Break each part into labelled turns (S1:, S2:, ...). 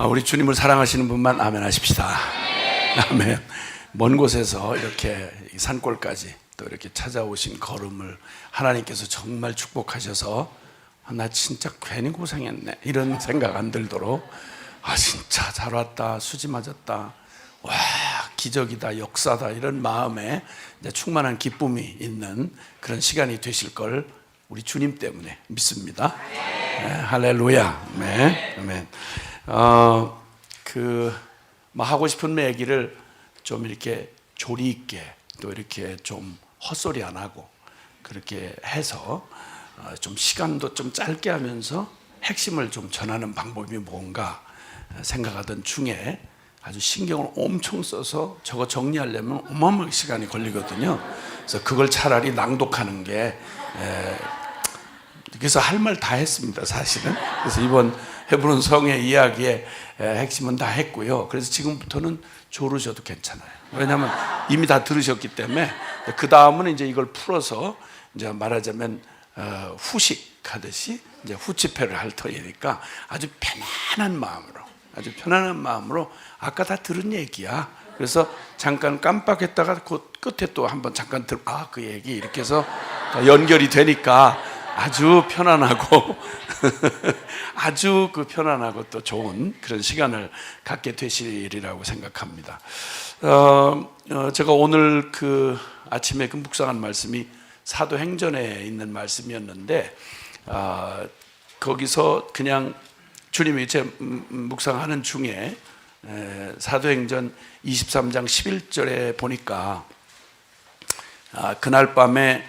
S1: 우리 주님을 사랑하시는 분만 아멘 하십시다. 아멘. 먼 곳에서 이렇게 산골까지 또 이렇게 찾아오신 걸음을 하나님께서 정말 축복하셔서 나 진짜 괜히 고생했네 이런 생각 안 들도록 진짜 잘 왔다, 수지 맞았다, 와 기적이다, 역사다 이런 마음에 충만한 기쁨이 있는 그런 시간이 되실 걸 우리 주님 때문에 믿습니다. 네, 할렐루야. 네, 아멘. 하고 싶은 얘기를 좀 이렇게 조리 있게 또 이렇게 좀 헛소리 안 하고 그렇게 해서 좀 시간도 좀 짧게 하면서 핵심을 좀 전하는 방법이 뭔가 생각하던 중에 아주 신경을 엄청 써서 저거 정리하려면 어마어마하게 시간이 걸리거든요. 그래서 그걸 차라리 낭독하는 게 그래서 할 말 다 했습니다, 사실은. 그래서 이번 헤브론 성의 이야기의 핵심은 다 했고요. 그래서 지금부터는 조르셔도 괜찮아요. 왜냐하면 이미 다 들으셨기 때문에 그 다음은 이제 이걸 풀어서 이제 말하자면 후식하듯이 이제 후치페를 할 터이니까 아주 편안한 마음으로 아까 다 들은 얘기야. 그래서 잠깐 깜빡했다가 그 끝에 또 한번 잠깐 그 얘기 이렇게 해서 연결이 되니까 아주 편안하고 아주 편안하고 또 좋은 그런 시간을 갖게 되시리라고 생각합니다. 제가 오늘 아침에 묵상한 말씀이 사도행전에 있는 말씀이었는데 거기서 그냥 주님이 제 묵상하는 중에 사도행전 23장 11절에 보니까 그날 밤에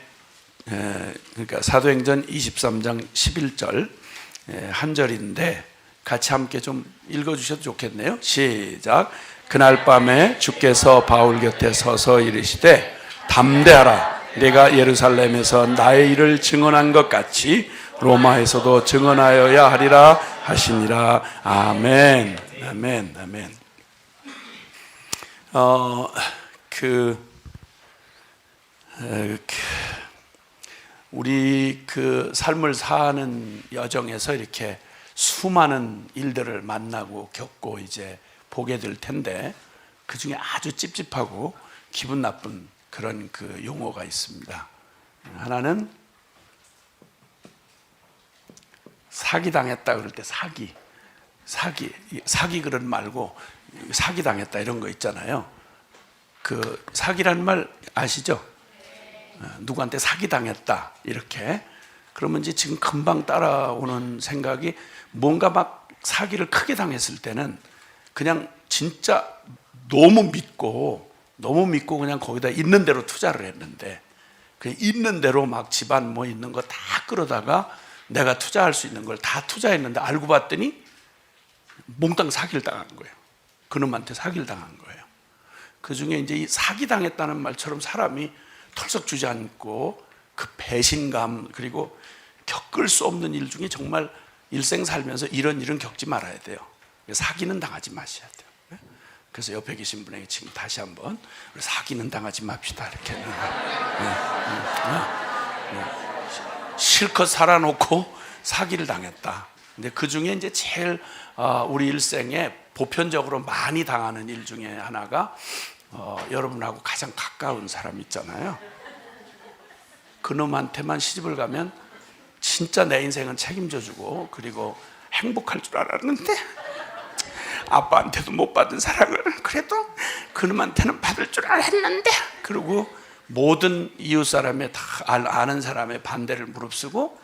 S1: 그러니까 사도행전 23장 11절 한 절인데 같이 함께 좀 읽어주셔도 좋겠네요. 시작. 그날 밤에 주께서 바울 곁에 서서 이르시되 담대하라. 내가 예루살렘에서 나의 일을 증언한 것 같이 로마에서도 증언하여야 하리라 하시니라. 아멘. 아멘. 아멘. 우리 삶을 사는 여정에서 이렇게 수많은 일들을 만나고 겪고 이제 보게 될 텐데 그 중에 아주 찝찝하고 기분 나쁜 그런 용어가 있습니다. 하나는 사기당했다 그럴 때 사기 그런 말고 사기당했다 이런 거 있잖아요. 사기란 말 아시죠? 누구한테 사기당했다 이렇게 그러면 이제 지금 금방 따라오는 생각이 뭔가 막 사기를 크게 당했을 때는 그냥 진짜 너무 믿고 그냥 거기다 있는 대로 투자를 했는데 그냥 있는 대로 막 집안 뭐 있는 거 다 끌어다가 내가 투자할 수 있는 걸 다 투자했는데 알고 봤더니 몽땅 사기를 당한 거예요. 그놈한테 사기를 당한 거예요. 그 중에 이제 이 사기당했다는 말처럼 사람이 털썩 주저앉고 그 배신감 그리고 겪을 수 없는 일 중에 정말 일생 살면서 이런 일은 겪지 말아야 돼요. 사기는 당하지 마셔야 돼요. 그래서 옆에 계신 분에게 지금 다시 한번 사기는 당하지 맙시다 이렇게 실컷 살아놓고 사기를 당했다. 근데 그 중에 이제 제일 우리 일생에 보편적으로 많이 당하는 일 중에 하나가 여러분하고 가장 가까운 사람 있잖아요. 그놈한테만 시집을 가면 진짜 내 인생은 책임져주고 그리고 행복할 줄 알았는데 아빠한테도 못 받은 사랑을 그래도 그놈한테는 받을 줄 알았는데 그리고 모든 이웃 사람의 다 아는 사람의 반대를 무릅쓰고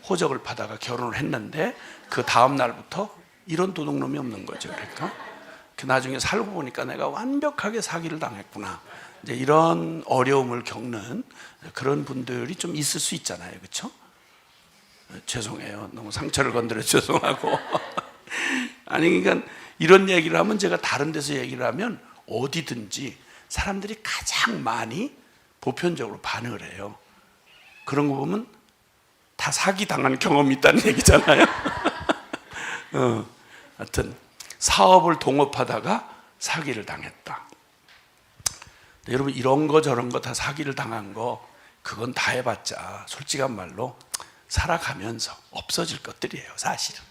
S1: 호적을 받아가 결혼을 했는데 그 다음 날부터 이런 도둑놈이 없는 거죠. 그러니까 나중에 살고 보니까 내가 완벽하게 사기를 당했구나. 이제 이런 어려움을 겪는 그런 분들이 좀 있을 수 있잖아요, 그렇죠? 죄송해요, 너무 상처를 건드려 죄송하고. 아니 그러니까 이런 얘기를 하면 제가 다른 데서 얘기를 하면 어디든지 사람들이 가장 많이 보편적으로 반응을 해요. 그런 거 보면 다 사기 당한 경험이 있다는 얘기잖아요. 하여튼 사업을 동업하다가 사기를 당했다. 여러분 이런 거 저런 거 다 사기를 당한 거 그건 다 해봤자 솔직한 말로 살아가면서 없어질 것들이에요. 사실은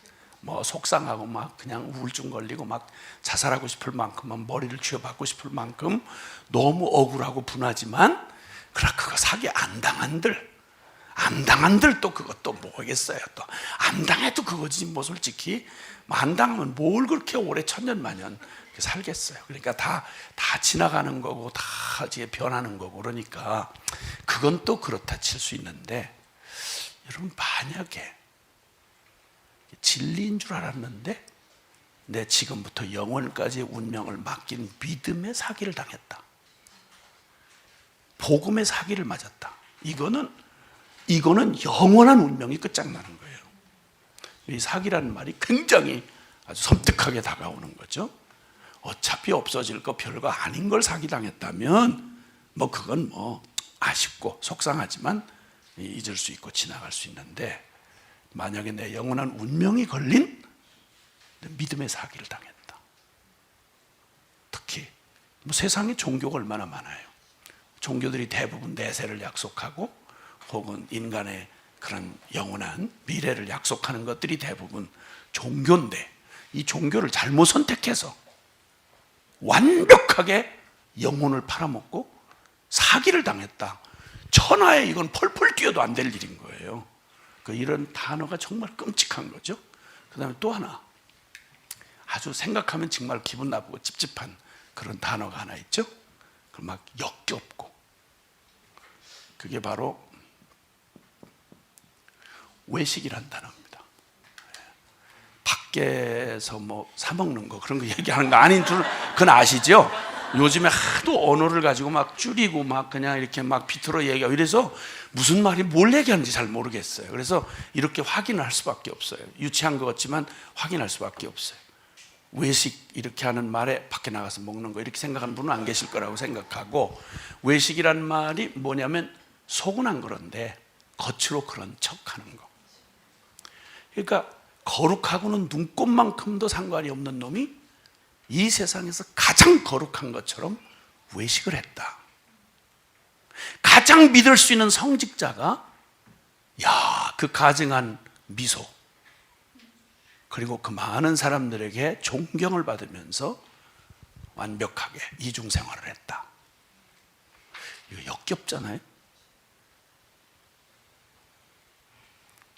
S1: 뭐 속상하고 막 그냥 우울증 걸리고 막 자살하고 싶을 만큼 막 머리를 쥐어박고 싶을 만큼 너무 억울하고 분하지만 그거 사기 안 당한들 또 그것도 뭐겠어요. 또 안 당해도 그거지 뭐 솔직히 안 당하면 뭘 그렇게 오래 천년만년 살겠어요. 그러니까 다 지나가는 거고 다 이제 변하는 거고 그러니까 그건 또 그렇다 칠 수 있는데 여러분 만약에 진리인 줄 알았는데 내 지금부터 영원까지의 운명을 맡긴 믿음의 사기를 당했다. 복음의 사기를 맞았다. 이거는 영원한 운명이 끝장나는 거예요. 이 사기라는 말이 굉장히 아주 섬뜩하게 다가오는 거죠. 어차피 없어질 거 별거 아닌 걸 사기당했다면 뭐 그건 뭐 아쉽고 속상하지만 잊을 수 있고 지나갈 수 있는데 만약에 내 영원한 운명이 걸린 믿음의 사기를 당했다. 특히 뭐 세상에 종교가 얼마나 많아요. 종교들이 대부분 내세를 약속하고 혹은 인간의 그런 영원한 미래를 약속하는 것들이 대부분 종교인데 이 종교를 잘못 선택해서 완벽하게 영혼을 팔아먹고 사기를 당했다. 천하에 이건 펄펄 뛰어도 안 될 일인 거예요. 이런 단어가 정말 끔찍한 거죠. 그 다음에 또 하나 아주 생각하면 정말 기분 나쁘고 찝찝한 그런 단어가 하나 있죠. 막 역겹고 그게 바로 외식이라는 단어입니다. 밖에서 뭐 사먹는 거 그런 거 얘기하는 거 아닌 줄 그건 아시죠? 요즘에 하도 언어를 가지고 막 줄이고 막 그냥 이렇게 막 비틀어 얘기하고 이래서 무슨 말이 뭘 얘기하는지 잘 모르겠어요. 그래서 이렇게 확인을 할 수밖에 없어요. 유치한 것 같지만 확인할 수밖에 없어요. 외식 이렇게 하는 말에 밖에 나가서 먹는 거 이렇게 생각하는 분은 안 계실 거라고 생각하고 외식이란 말이 뭐냐면 속은 안 그런데 겉으로 그런 척하는 거. 그러니까 거룩하고는 눈꼽만큼도 상관이 없는 놈이 이 세상에서 가장 거룩한 것처럼 외식을 했다. 가장 믿을 수 있는 성직자가 그 가증한 미소 그리고 그 많은 사람들에게 존경을 받으면서 완벽하게 이중생활을 했다. 이거 역겹잖아요.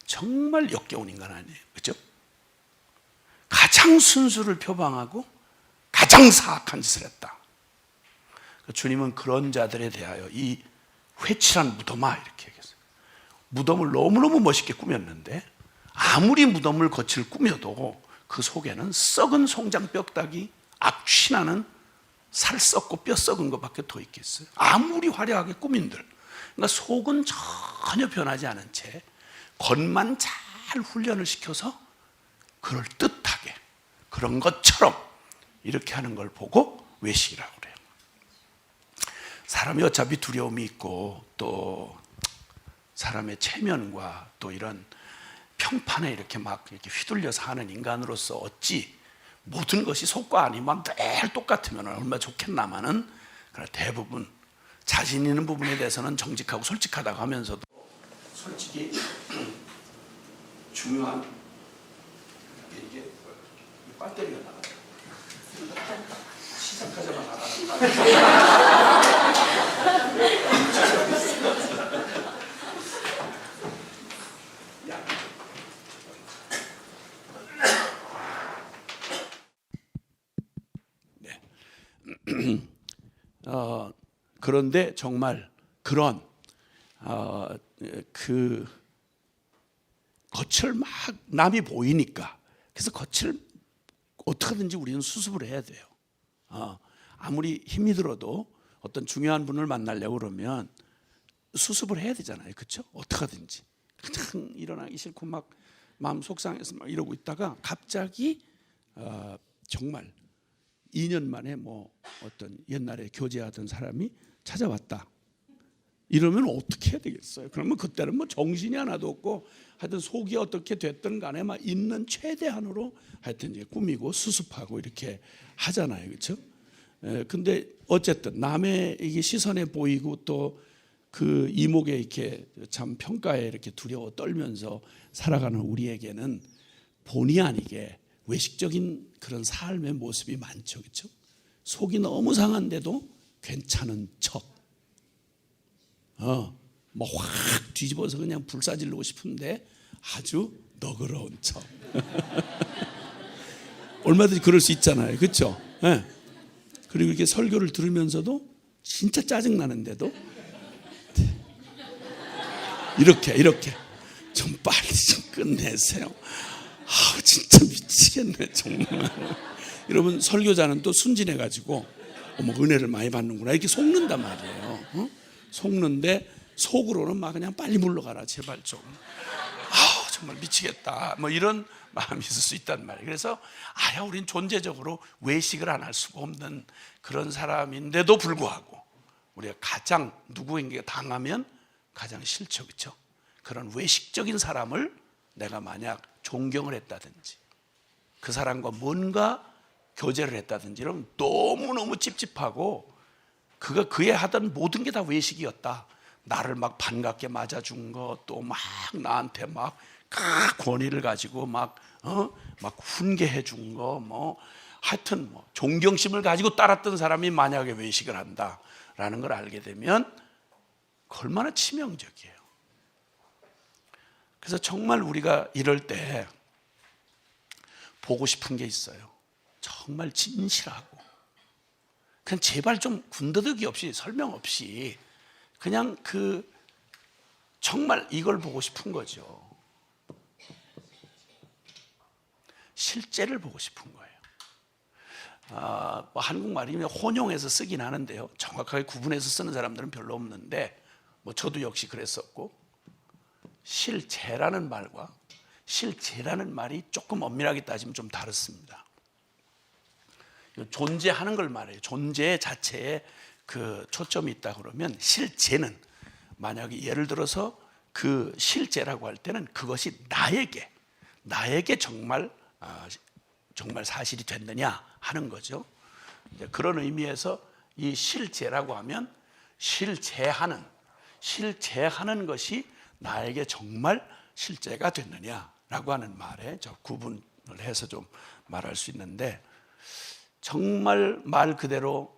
S1: 정말 역겨운 인간 아니에요. 그렇죠? 가장 순수를 표방하고 가장 사악한 짓을 했다. 주님은 그런 자들에 대하여 이 회칠한 무덤아 이렇게 얘기했어요. 무덤을 너무너무 멋있게 꾸몄는데 아무리 무덤을 겉을 꾸며도 그 속에는 썩은 송장 뼈다귀 악취나는 살 썩고 뼈 썩은 것밖에 더 있겠어요. 아무리 화려하게 꾸민들 그러니까 속은 전혀 변하지 않은 채 겉만 잘 훈련을 시켜서 그럴듯하게 그런 것처럼 이렇게 하는 걸 보고 외식이라고 그래요. 사람이 어차피 두려움이 있고 또 사람의 체면과 또 이런 평판에 이렇게 막 이렇게 휘둘려서 하는 인간으로서 어찌 모든 것이 속과 아니면 늘 똑같으면 얼마나 좋겠나마는 그러나 대부분 자신 있는 부분에 대해서는 정직하고 솔직하다고 하면서도 솔직히 중요한 이게 배터리가 나가요. 시작하자마자 그런데 정말 그런 그 겉을 막 남이 보이니까 그래서 겉을 어떻게든지 우리는 수습을 해야 돼요. 아무리 힘이 들어도 어떤 중요한 분을 만나려고 그러면 수습을 해야 되잖아요. 그렇죠? 어떻게든지 그냥 일어나기 싫고 막 마음 속상해서 막 이러고 있다가 갑자기 정말 2년 만에 뭐 어떤 옛날에 교제하던 사람이 찾아왔다. 이러면 어떻게 해야 되겠어요? 그러면 그때는 뭐 정신이 하나도 없고 하여튼 속이 어떻게 됐든 간에 막 있는 최대한으로 하여튼 이제 꾸미고 수습하고 이렇게 하잖아요. 그렇죠? 근데 어쨌든 남의 이게 시선에 보이고 또 그 이목에 이렇게 참 평가에 이렇게 두려워 떨면서 살아가는 우리에게는 본의 아니게 외식적인 그런 삶의 모습이 많죠, 그렇죠? 속이 너무 상한데도 괜찮은 척, 뭐 확 뒤집어서 그냥 불사지르고 싶은데 아주 너그러운 척. 얼마든지 그럴 수 있잖아요, 그렇죠? 네. 그리고 이렇게 설교를 들으면서도 진짜 짜증 나는데도 이렇게 좀 빨리 좀 끝내세요. 진짜 미치겠네 정말. 여러분, 설교자는 또 순진해가지고 은혜를 많이 받는구나 이렇게 속는단 말이에요. 속는데 속으로는 막 그냥 빨리 물러가라 제발 좀. 정말 미치겠다 뭐 이런 마음이 있을 수 있단 말이에요. 그래서 우린 존재적으로 외식을 안 할 수가 없는 그런 사람인데도 불구하고 우리가 가장 누구에게 당하면 가장 싫죠, 그렇죠? 그런 외식적인 사람을 내가 만약 존경을 했다든지 그 사람과 뭔가 교제를 했다든지 이러면 너무너무 찝찝하고 그가 그의 하던 모든 게 다 외식이었다. 나를 막 반갑게 맞아준 거, 또 막 나한테 막 권위를 가지고 막 훈계해 준 거, 뭐 하여튼 뭐 존경심을 가지고 따랐던 사람이 만약에 외식을 한다라는 걸 알게 되면 얼마나 치명적이에요. 그래서 정말 우리가 이럴 때 보고 싶은 게 있어요. 정말 진실하고 그냥 제발 좀 군더더기 없이 설명 없이 그냥 정말 이걸 보고 싶은 거죠. 실제를 보고 싶은 거예요. 뭐 한국말이면 혼용해서 쓰긴 하는데요, 정확하게 구분해서 쓰는 사람들은 별로 없는데 뭐 저도 역시 그랬었고, 실제라는 말과 실제라는 말이 조금 엄밀하게 따지면 좀 다릅니다. 존재하는 걸 말해요. 존재 자체에 초점이 있다 그러면, 실제는 만약에 예를 들어서 그 실제라고 할 때는 그것이 나에게 정말 사실이 됐느냐 하는 거죠. 그런 의미에서 이 실제라고 하면 실제하는 것이 나에게 정말 실제가 됐느냐라고 하는 말에 구분을 해서 좀 말할 수 있는데, 정말 말 그대로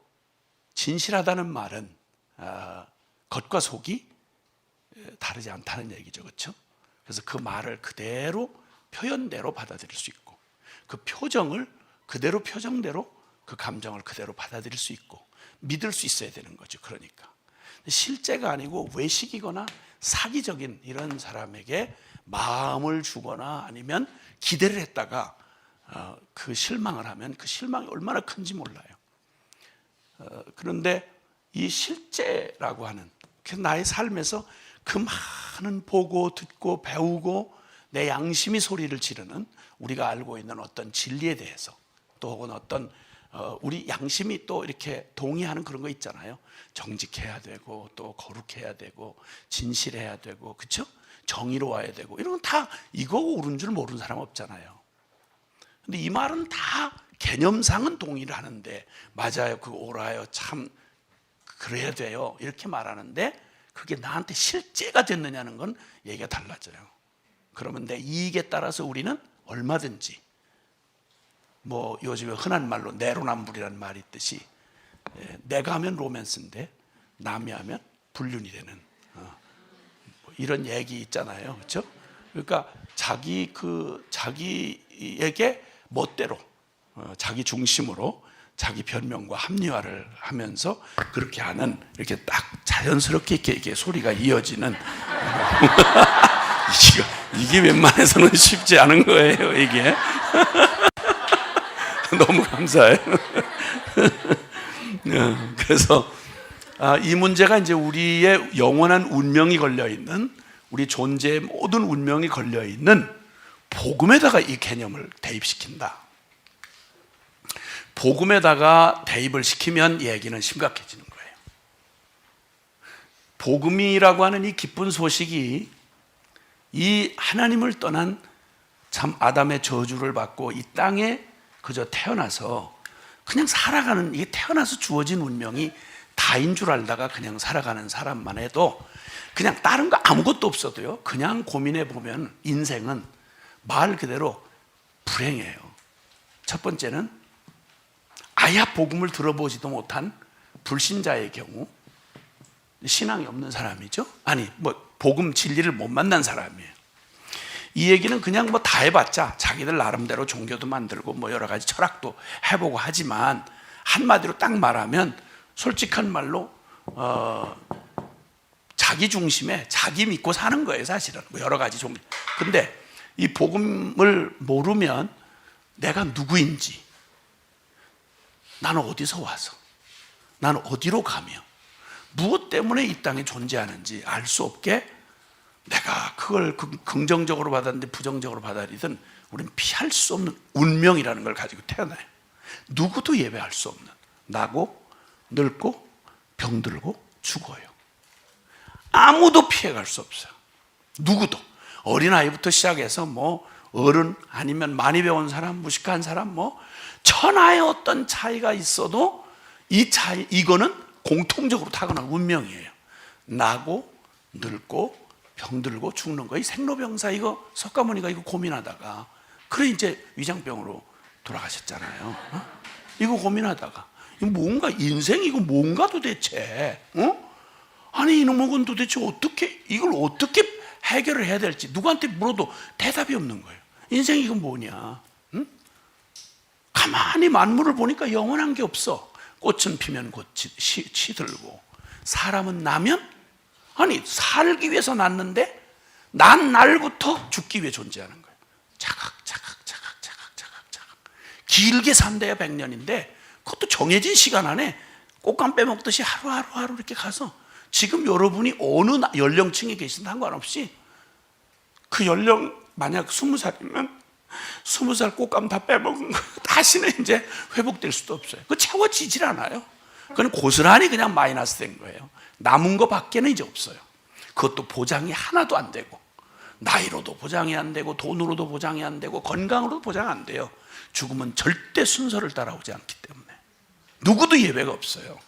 S1: 진실하다는 말은 겉과 속이 다르지 않다는 얘기죠, 그렇죠? 그래서 그 말을 그대로 표현대로 받아들일 수 있고, 그 표정을 그대로 표정대로 그 감정을 그대로 받아들일 수 있고 믿을 수 있어야 되는 거죠. 그러니까 실제가 아니고 외식이거나 사기적인 이런 사람에게 마음을 주거나 아니면 기대를 했다가 그 실망을 하면 그 실망이 얼마나 큰지 몰라요. 그런데 이 실제라고 하는 나의 삶에서 그 많은 보고 듣고 배우고 내 양심이 소리를 지르는, 우리가 알고 있는 어떤 진리에 대해서, 또 혹은 어떤 우리 양심이 또 이렇게 동의하는 그런 거 있잖아요. 정직해야 되고 또 거룩해야 되고 진실해야 되고, 그렇죠? 정의로워야 되고, 이런 건 다 이거고 옳은 줄 모르는 사람 없잖아요. 근데 이 말은 다 개념상은 동의를 하는데, 맞아요, 그거 옳아요, 참 그래야 돼요, 이렇게 말하는데 그게 나한테 실제가 됐느냐는 건 얘기가 달라져요. 그러면 내 이익에 따라서 우리는 얼마든지, 뭐 요즘에 흔한 말로 내로남불이라는 말이 있듯이, 내가 하면 로맨스인데 남이 하면 불륜이 되는 뭐 이런 얘기 있잖아요, 그렇죠? 그러니까 자기에게 멋대로 자기 중심으로 자기 변명과 합리화를 하면서 그렇게 하는, 이렇게 딱 자연스럽게 이렇게 소리가 이어지는 이게 웬만해서는 쉽지 않은 거예요, 이게. 너무 감사해요. 그래서 이 문제가 이제 우리의 영원한 운명이 걸려있는, 우리 존재의 모든 운명이 걸려있는 복음에다가 이 개념을 대입시킨다. 복음에다가 대입을 시키면 얘기는 심각해지는 거예요. 복음이라고 하는 이 기쁜 소식이 이 하나님을 떠난 참 아담의 저주를 받고 이 땅에 그저 태어나서 그냥 살아가는, 이게 태어나서 주어진 운명이 다인 줄 알다가 그냥 살아가는 사람만 해도, 그냥 다른 거 아무것도 없어도요, 그냥 고민해 보면 인생은 말 그대로 불행해요. 첫 번째는 아예 복음을 들어보지도 못한 불신자의 경우, 신앙이 없는 사람이죠. 아니 뭐 복음 진리를 못 만난 사람이에요. 이 얘기는 그냥 뭐 다 해봤자 자기들 나름대로 종교도 만들고 뭐 여러 가지 철학도 해보고 하지만 한마디로 딱 말하면 솔직한 말로 자기 중심에 자기 믿고 사는 거예요. 사실은 뭐 여러 가지 종교. 근데 이 복음을 모르면 내가 누구인지, 나는 어디서 와서, 나는 어디로 가며 무엇 때문에 이 땅에 존재하는지 알 수 없게, 내가 그걸 긍정적으로 받았는데 부정적으로 받아들이든 우리는 피할 수 없는 운명이라는 걸 가지고 태어나요. 누구도 예배할 수 없는, 나고 늙고 병들고 죽어요. 아무도 피해갈 수 없어요. 누구도. 어린아이부터 시작해서 뭐 어른 아니면 많이 배운 사람, 무식한 사람, 뭐 천하의 어떤 차이가 있어도 이 차이, 이거는 공통적으로 타고난 운명이에요. 나고 늙고 병들고 죽는 거, 이 생로병사, 이거 석가모니가 이거 고민하다가, 그래 이제 위장병으로 돌아가셨잖아요. 이거 고민하다가 이거 뭔가, 인생 이거 뭔가 도대체, 아니 이놈은 도대체 어떻게, 이걸 어떻게 해결을 해야 될지 누구한테 물어도 대답이 없는 거예요. 인생 이건 뭐냐? 가만히 만물을 보니까 영원한 게 없어. 꽃은 피면 곧 시들고, 사람은 나면, 아니 살기 위해서 났는데 난 날부터 죽기 위해 존재하는 거예요. 자각 길게 산대야 100년인데 그것도 정해진 시간 안에 꽃감 빼먹듯이 하루 이렇게 가서, 지금 여러분이 어느 연령층에 계신 상관없이 그 연령 만약 20살이면 20살 꽃감 다 빼먹은 거 다시는 이제 회복될 수도 없어요. 그거 채워지질 않아요. 그건 고스란히 그냥 마이너스 된 거예요. 남은 거 밖에는 이제 없어요. 그것도 보장이 하나도 안 되고, 나이로도 보장이 안 되고, 돈으로도 보장이 안 되고, 건강으로도 보장 안 돼요. 죽음은 절대 순서를 따라오지 않기 때문에 누구도 예외가 없어요.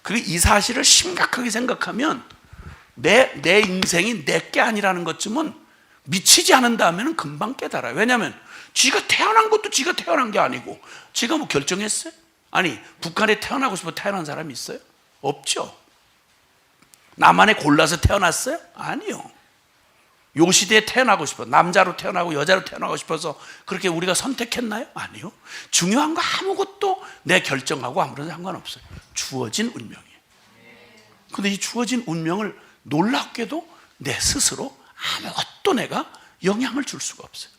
S1: 그리고 이 사실을 심각하게 생각하면 내 인생이 내게 아니라는 것쯤은 미치지 않는다면 금방 깨달아요. 왜냐하면 지가 태어난 것도 지가 태어난 게 아니고, 지가 뭐 결정했어요? 아니 북한에 태어나고 싶어 태어난 사람이 있어요? 없죠. 나만의 골라서 태어났어요? 아니요. 요 시대에 태어나고 싶어, 남자로 태어나고 여자로 태어나고 싶어서 그렇게 우리가 선택했나요? 아니요. 중요한 거 아무것도 내 결정하고 아무런 상관없어요. 주어진 운명이에요. 근데 이 주어진 운명을 놀랍게도 내 스스로 아무것도 내가 영향을 줄 수가 없어요.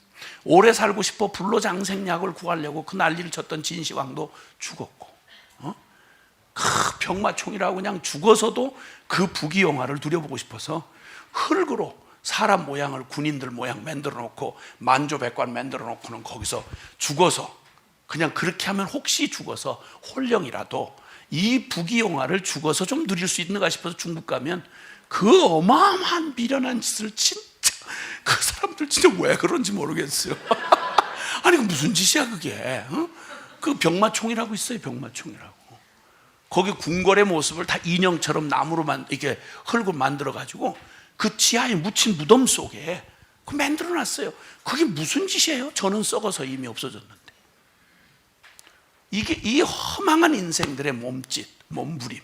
S1: 오래 살고 싶어 불로장생약을 구하려고 그 난리를 쳤던 진시황도 죽었고, 그 병마총이라고 그냥 죽어서도 그 부귀영화를 누려보고 싶어서 흙으로 사람 모양을, 군인들 모양 만들어 놓고 만조백관 만들어 놓고는 거기서 죽어서, 그냥 그렇게 하면 혹시 죽어서 홀령이라도 이 부귀영화를 죽어서 좀 누릴 수 있는가 싶어서 중국 가면 그 어마어마한 미련한 짓을 진짜, 그 사람들 진짜 왜 그런지 모르겠어요. 아니 그 무슨 짓이야 그게? 그 병마총이라고 있어요. 병마총이라고. 거기 궁궐의 모습을 다 인형처럼 나무로만 이렇게 흙을 만들어 가지고 그 지하에 묻힌 무덤 속에 그 만들어 놨어요. 그게 무슨 짓이에요? 저는 썩어서 이미 없어졌는데. 이게 이 허망한 인생들의 몸짓, 몸부림.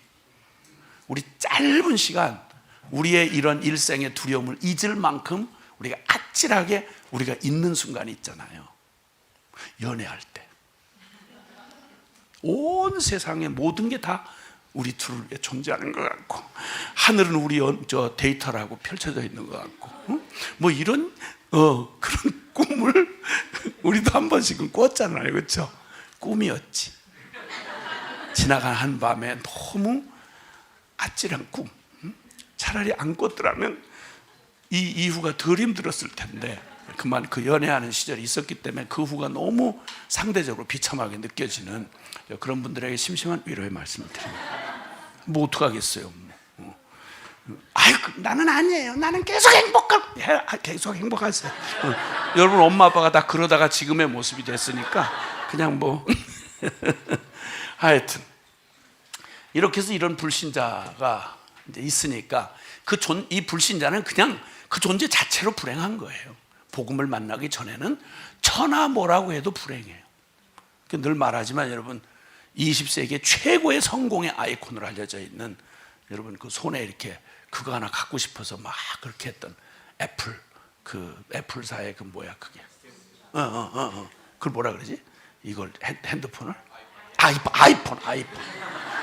S1: 우리 짧은 시간 우리의 이런 일생의 두려움을 잊을 만큼 우리가 아찔하게 우리가 있는 순간이 있잖아요. 연애할 때 온 세상의 모든 게 다 우리 둘을 위해 존재하는 것 같고, 하늘은 우리 데이터라고 펼쳐져 있는 것 같고, 뭐 이런 그런 꿈을 우리도 한 번씩은 꿨잖아요. 그렇죠? 꿈이었지. 지나간 한밤에 너무 아찔한 꿈. 차라리 안 꿨더라면 이 이후가 덜 힘들었을 텐데, 그만 그 연애하는 시절이 있었기 때문에 그 후가 너무 상대적으로 비참하게 느껴지는 그런 분들에게 심심한 위로의 말씀을 드립니다. 뭐 어떡하겠어요. 아유 나는 아니에요. 나는 계속 계속 행복하세요. 여러분 엄마 아빠가 다 그러다가 지금의 모습이 됐으니까 그냥 뭐 하여튼 이렇게 해서 이런 불신자가 이제 있으니까 이 불신자는 그냥 그 존재 자체로 불행한 거예요. 복음을 만나기 전에는 천하 뭐라고 해도 불행해요. 늘 말하지만 여러분, 20세기의 최고의 성공의 아이콘으로 알려져 있는, 여러분 그 손에 이렇게 그거 하나 갖고 싶어서 막 그렇게 했던 애플, 그 애플사의 그 뭐야 그게, 그걸 뭐라 그러지? 이걸 핸드폰을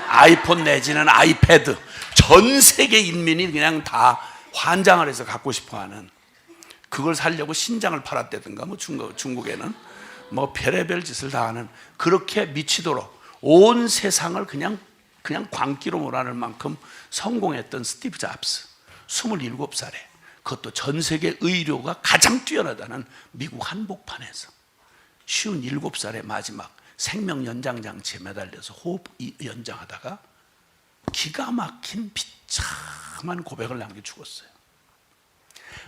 S1: 아이폰 내지는 아이패드, 전 세계 인민이 그냥 다 환장을 해서 갖고 싶어하는, 그걸 살려고 신장을 팔았다든가, 뭐 중국에는 뭐 별의별 짓을 다 하는, 그렇게 미치도록 온 세상을 그냥 광기로 몰아낼 만큼 성공했던 스티브 잡스, 27살에, 그것도 전 세계 의료가 가장 뛰어나다는 미국 한복판에서 57살의 마지막 생명 연장 장치에 매달려서 호흡 연장하다가 기가 막힌 비참한 고백을 남겨 죽었어요.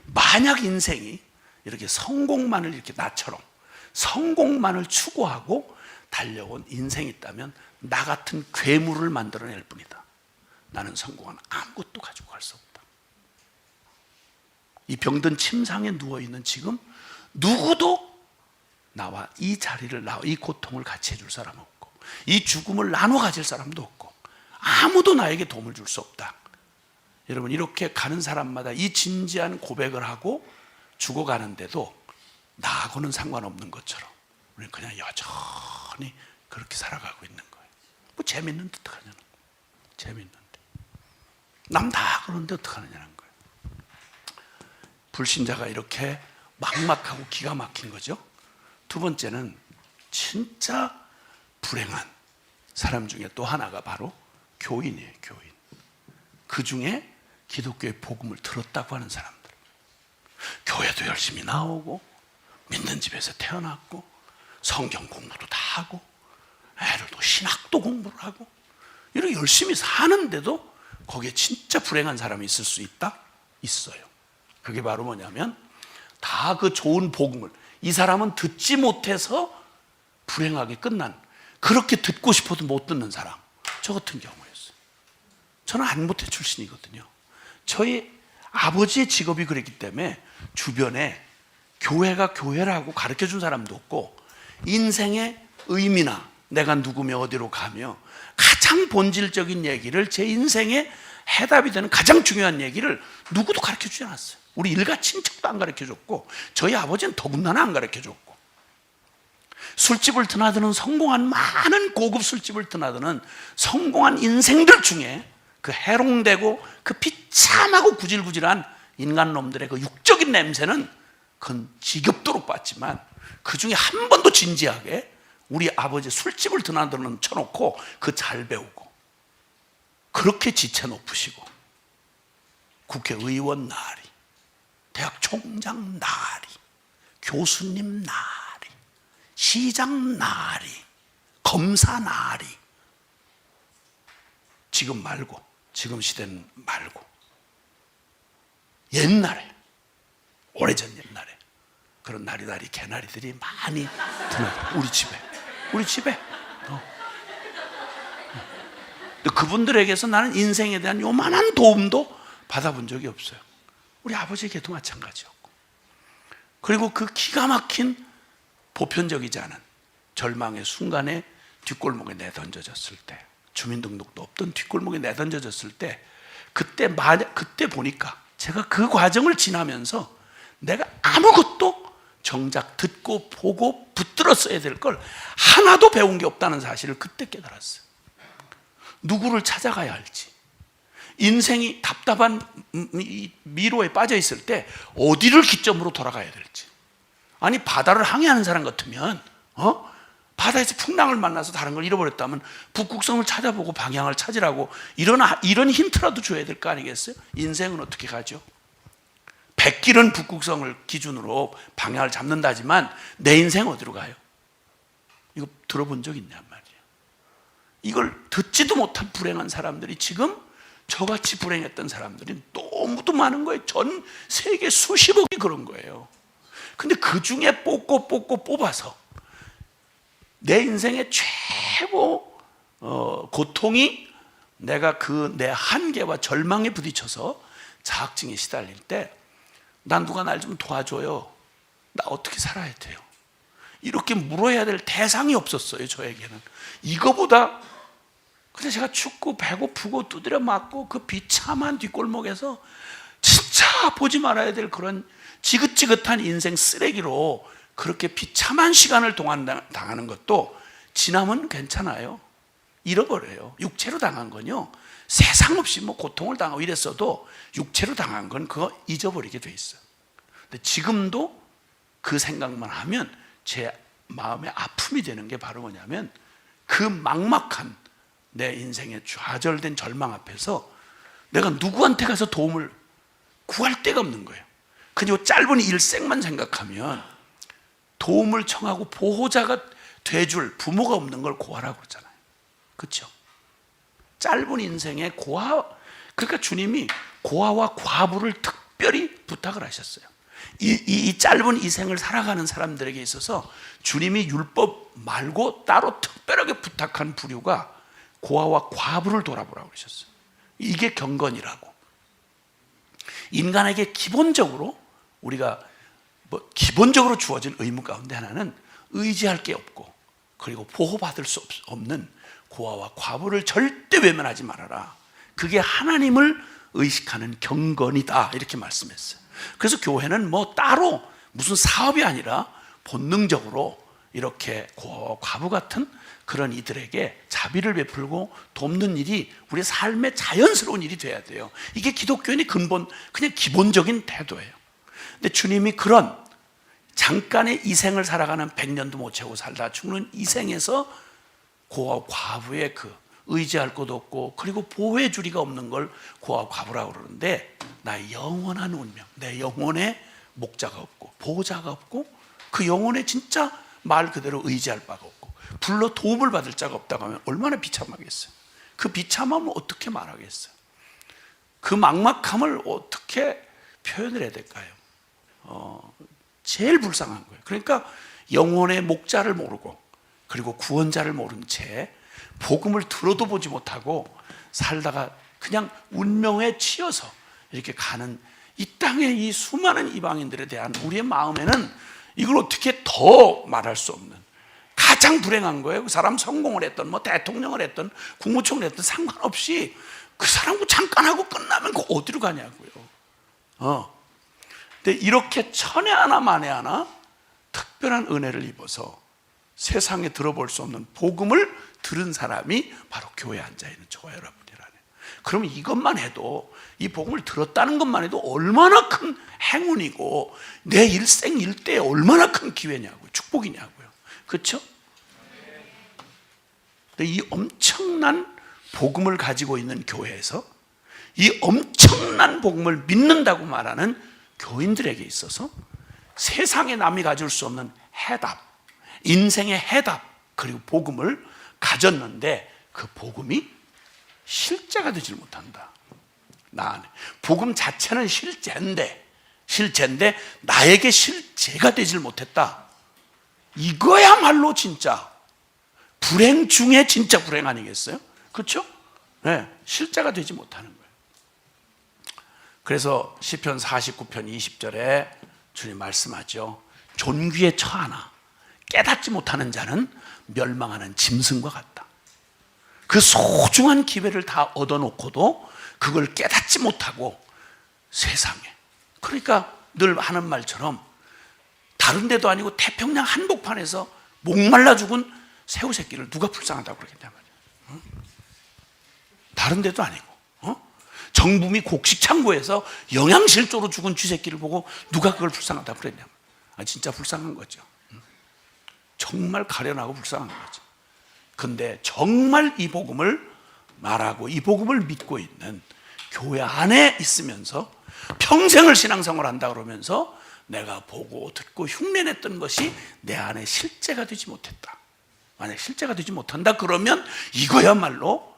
S1: 만약 인생이 이렇게 성공만을, 이렇게 나처럼 성공만을 추구하고 달려온 인생이 있다면 나 같은 괴물을 만들어낼 뿐이다. 나는 성공은 아무것도 가지고 갈 수 없다. 이 병든 침상에 누워있는 지금 누구도 나와 이 자리를, 나와 이 고통을 같이 해줄 사람 없고, 이 죽음을 나눠 가질 사람도 없고, 아무도 나에게 도움을 줄 수 없다. 여러분, 이렇게 가는 사람마다 이 진지한 고백을 하고 죽어가는데도 나하고는 상관없는 것처럼 우리는 그냥 여전히 그렇게 살아가고 있는 거예요. 뭐 재밌는데 어떡하냐는 거예요. 재밌는데 남 다 그러는데 어떡하느냐는 거예요. 불신자가 이렇게 막막하고 기가 막힌 거죠. 두 번째는 진짜 불행한 사람 중에 또 하나가 바로 교인이에요. 교인. 그 중에 기독교의 복음을 들었다고 하는 사람들, 교회도 열심히 나오고 믿는 집에서 태어났고 성경 공부도 다 하고 애들도 신학도 공부를 하고 이렇게 열심히 사는데도 거기에 진짜 불행한 사람이 있을 수 있다? 있어요. 그게 바로 뭐냐면, 다 그 좋은 복음을 이 사람은 듣지 못해서 불행하게 끝난, 그렇게 듣고 싶어도 못 듣는 사람, 저 같은 경우였어요. 저는 안모태 출신이거든요. 저희 아버지의 직업이 그랬기 때문에 주변에 교회가 교회라고 가르쳐준 사람도 없고, 인생의 의미나 내가 누구며 어디로 가며 가장 본질적인 얘기를, 제 인생의 해답이 되는 가장 중요한 얘기를 누구도 가르쳐주지 않았어요. 우리 일가 친척도 안 가르쳐줬고, 저희 아버지는 더군다나 안 가르쳐줬고, 술집을 드나드는 성공한, 많은 고급 술집을 드나드는 성공한 인생들 중에 그 해롱되고 그 비참하고 구질구질한 인간놈들의 그 육적인 냄새는 그건 지겹도록 봤지만, 그 중에 한 번도 진지하게 우리 아버지 술집을 드나드는 쳐놓고 그 잘 배우고, 그렇게 지체 높으시고, 국회의원 나리, 대학 총장 나리, 교수님 나리, 시장 나리, 검사 나리, 지금 말고, 지금 시대는 말고, 옛날에, 오래전 옛날에 그런 나리나리 개나리들이 많이 드나들어. 우리 집에 근데 그분들에게서 나는 인생에 대한 요만한 도움도 받아본 적이 없어요. 우리 아버지에게도 마찬가지였고. 그리고 그 기가 막힌 보편적이지 않은 절망의 순간에 뒷골목에 내던져졌을 때, 주민등록도 없던 뒷골목에 내던져졌을 때, 그때 보니까 제가 그 과정을 지나면서 내가 아무것도 정작 듣고 보고 붙들어 써야 될 걸 하나도 배운 게 없다는 사실을 그때 깨달았어요. 누구를 찾아가야 할지, 인생이 답답한 미로에 빠져 있을 때 어디를 기점으로 돌아가야 될지. 아니, 바다를 항해하는 사람 같으면 바다에서 풍랑을 만나서 다른 걸 잃어버렸다면 북극성을 찾아보고 방향을 찾으라고 이런 힌트라도 줘야 될 거 아니겠어요? 인생은 어떻게 가죠? 백길은 북극성을 기준으로 방향을 잡는다지만 내 인생 어디로 가요? 이거 들어본 적 있냔 말이에요. 이걸 듣지도 못한 불행한 사람들이, 지금 저같이 불행했던 사람들이 너무도 많은 거예요. 전 세계 수십억이 그런 거예요. 근데 그 중에 뽑아서 내 인생의 최고 고통이, 내가 그 내 한계와 절망에 부딪혀서 자학증에 시달릴 때, 난 누가 날 좀 도와줘요, 나 어떻게 살아야 돼요? 이렇게 물어야 될 대상이 없었어요, 저에게는. 이거보다. 근데 제가 춥고 배고프고 두드려 맞고 그 비참한 뒷골목에서 진짜 보지 말아야 될 그런 지긋지긋한 인생 쓰레기로 그렇게 비참한 시간을 당하는 것도 지나면 괜찮아요. 잃어버려요. 육체로 당한 건요, 세상 없이 뭐 고통을 당하고 이랬어도 육체로 당한 건 그거 잊어버리게 돼 있어요. 근데 지금도 그 생각만 하면 제 마음에 아픔이 되는 게 바로 뭐냐면, 그 막막한 내 인생의 좌절된 절망 앞에서 내가 누구한테 가서 도움을 구할 데가 없는 거예요. 그냥 짧은 일생만 생각하면 도움을 청하고 보호자가 돼줄 부모가 없는 걸 고아라고 그러잖아요. 그렇죠? 짧은 인생의 고아, 그러니까 주님이 고아와 과부를 특별히 부탁을 하셨어요. 이 짧은 이 생을 살아가는 사람들에게 있어서 주님이 율법 말고 따로 특별하게 부탁한 부류가 고아와 과부를 돌아보라고 그러셨어요. 이게 경건이라고. 인간에게 기본적으로 우리가 기본적으로 주어진 의무 가운데 하나는 의지할 게 없고 그리고 보호받을 수 없는 고아와 과부를 절대 외면하지 말아라. 그게 하나님을 의식하는 경건이다, 이렇게 말씀했어요. 그래서 교회는 뭐 따로 무슨 사업이 아니라 본능적으로 이렇게 고아와 과부 같은 그런 이들에게 자비를 베풀고 돕는 일이 우리 삶의 자연스러운 일이 돼야 돼요. 이게 기독교인의 근본, 그냥 기본적인 태도예요. 근데 주님이 그런 잠깐의 이 생을 살아가는 100년도 못 채우고 살다 죽는 이 생에서 고아와 과부의 그 의지할 것도 없고 그리고 보호해 줄 리가 없는 걸 고아와 과부라고 그러는데, 나의 영원한 운명, 내 영혼에 목자가 없고 보호자가 없고 그 영혼에 진짜 말 그대로 의지할 바가 없고 불러 도움을 받을 자가 없다고 하면 얼마나 비참하겠어요. 그 비참함을 어떻게 말하겠어요? 그 막막함을 어떻게 표현을 해야 될까요? 제일 불쌍한 거예요. 그러니까 영혼의 목자를 모르고 그리고 구원자를 모른 채 복음을 들어도 보지 못하고 살다가 그냥 운명에 치여서 이렇게 가는 이 땅의 이 수많은 이방인들에 대한 우리의 마음에는 이걸 어떻게 더 말할 수 없는 가장 불행한 거예요. 그 사람 성공을 했던 뭐 대통령을 했던 국무총리를 했던 상관없이 그 사람 잠깐 하고 끝나면 그 어디로 가냐고요. 근데 이렇게 천에 하나 만에 하나 특별한 은혜를 입어서 세상에 들어볼 수 없는 복음을 들은 사람이 바로 교회에 앉아있는 저와 여러분이라네. 그러면 이것만 해도, 이 복음을 들었다는 것만 해도 얼마나 큰 행운이고 내 일생 일대에 얼마나 큰 기회냐고요, 축복이냐고요. 그렇죠? 근데 이 엄청난 복음을 가지고 있는 교회에서 이 엄청난 복음을 믿는다고 말하는 교인들에게 있어서 세상에 남이 가질 수 없는 해답, 인생의 해답, 그리고 복음을 가졌는데 그 복음이 실제가 되질 못한다. 나 안에 복음 자체는 실제인데 나에게 실제가 되질 못했다. 이거야말로 진짜 불행 중에 진짜 불행 아니겠어요? 그렇죠? 네, 실제가 되지 못하는 거예요. 그래서 시편 49편 20절에 주님 말씀하죠. 존귀에 처하나 깨닫지 못하는 자는 멸망하는 짐승과 같다. 그 소중한 기회를 다 얻어놓고도 그걸 깨닫지 못하고 세상에, 그러니까 늘 하는 말처럼 다른 데도 아니고 태평양 한복판에서 목말라 죽은 새우 새끼를 누가 불쌍하다고 그러겠단 말이야. 다른 데도 아니고 정부미 곡식창고에서 영양실조로 죽은 쥐새끼를 보고 누가 그걸 불쌍하다고 그랬냐. 진짜 불쌍한 거죠. 정말 가련하고 불쌍한 거죠. 근데 정말 이 복음을 말하고 이 복음을 믿고 있는 교회 안에 있으면서 평생을 신앙생활 한다 그러면서 내가 보고 듣고 흉내냈던 것이 내 안에 실제가 되지 못했다. 만약 실제가 되지 못한다 그러면 이거야말로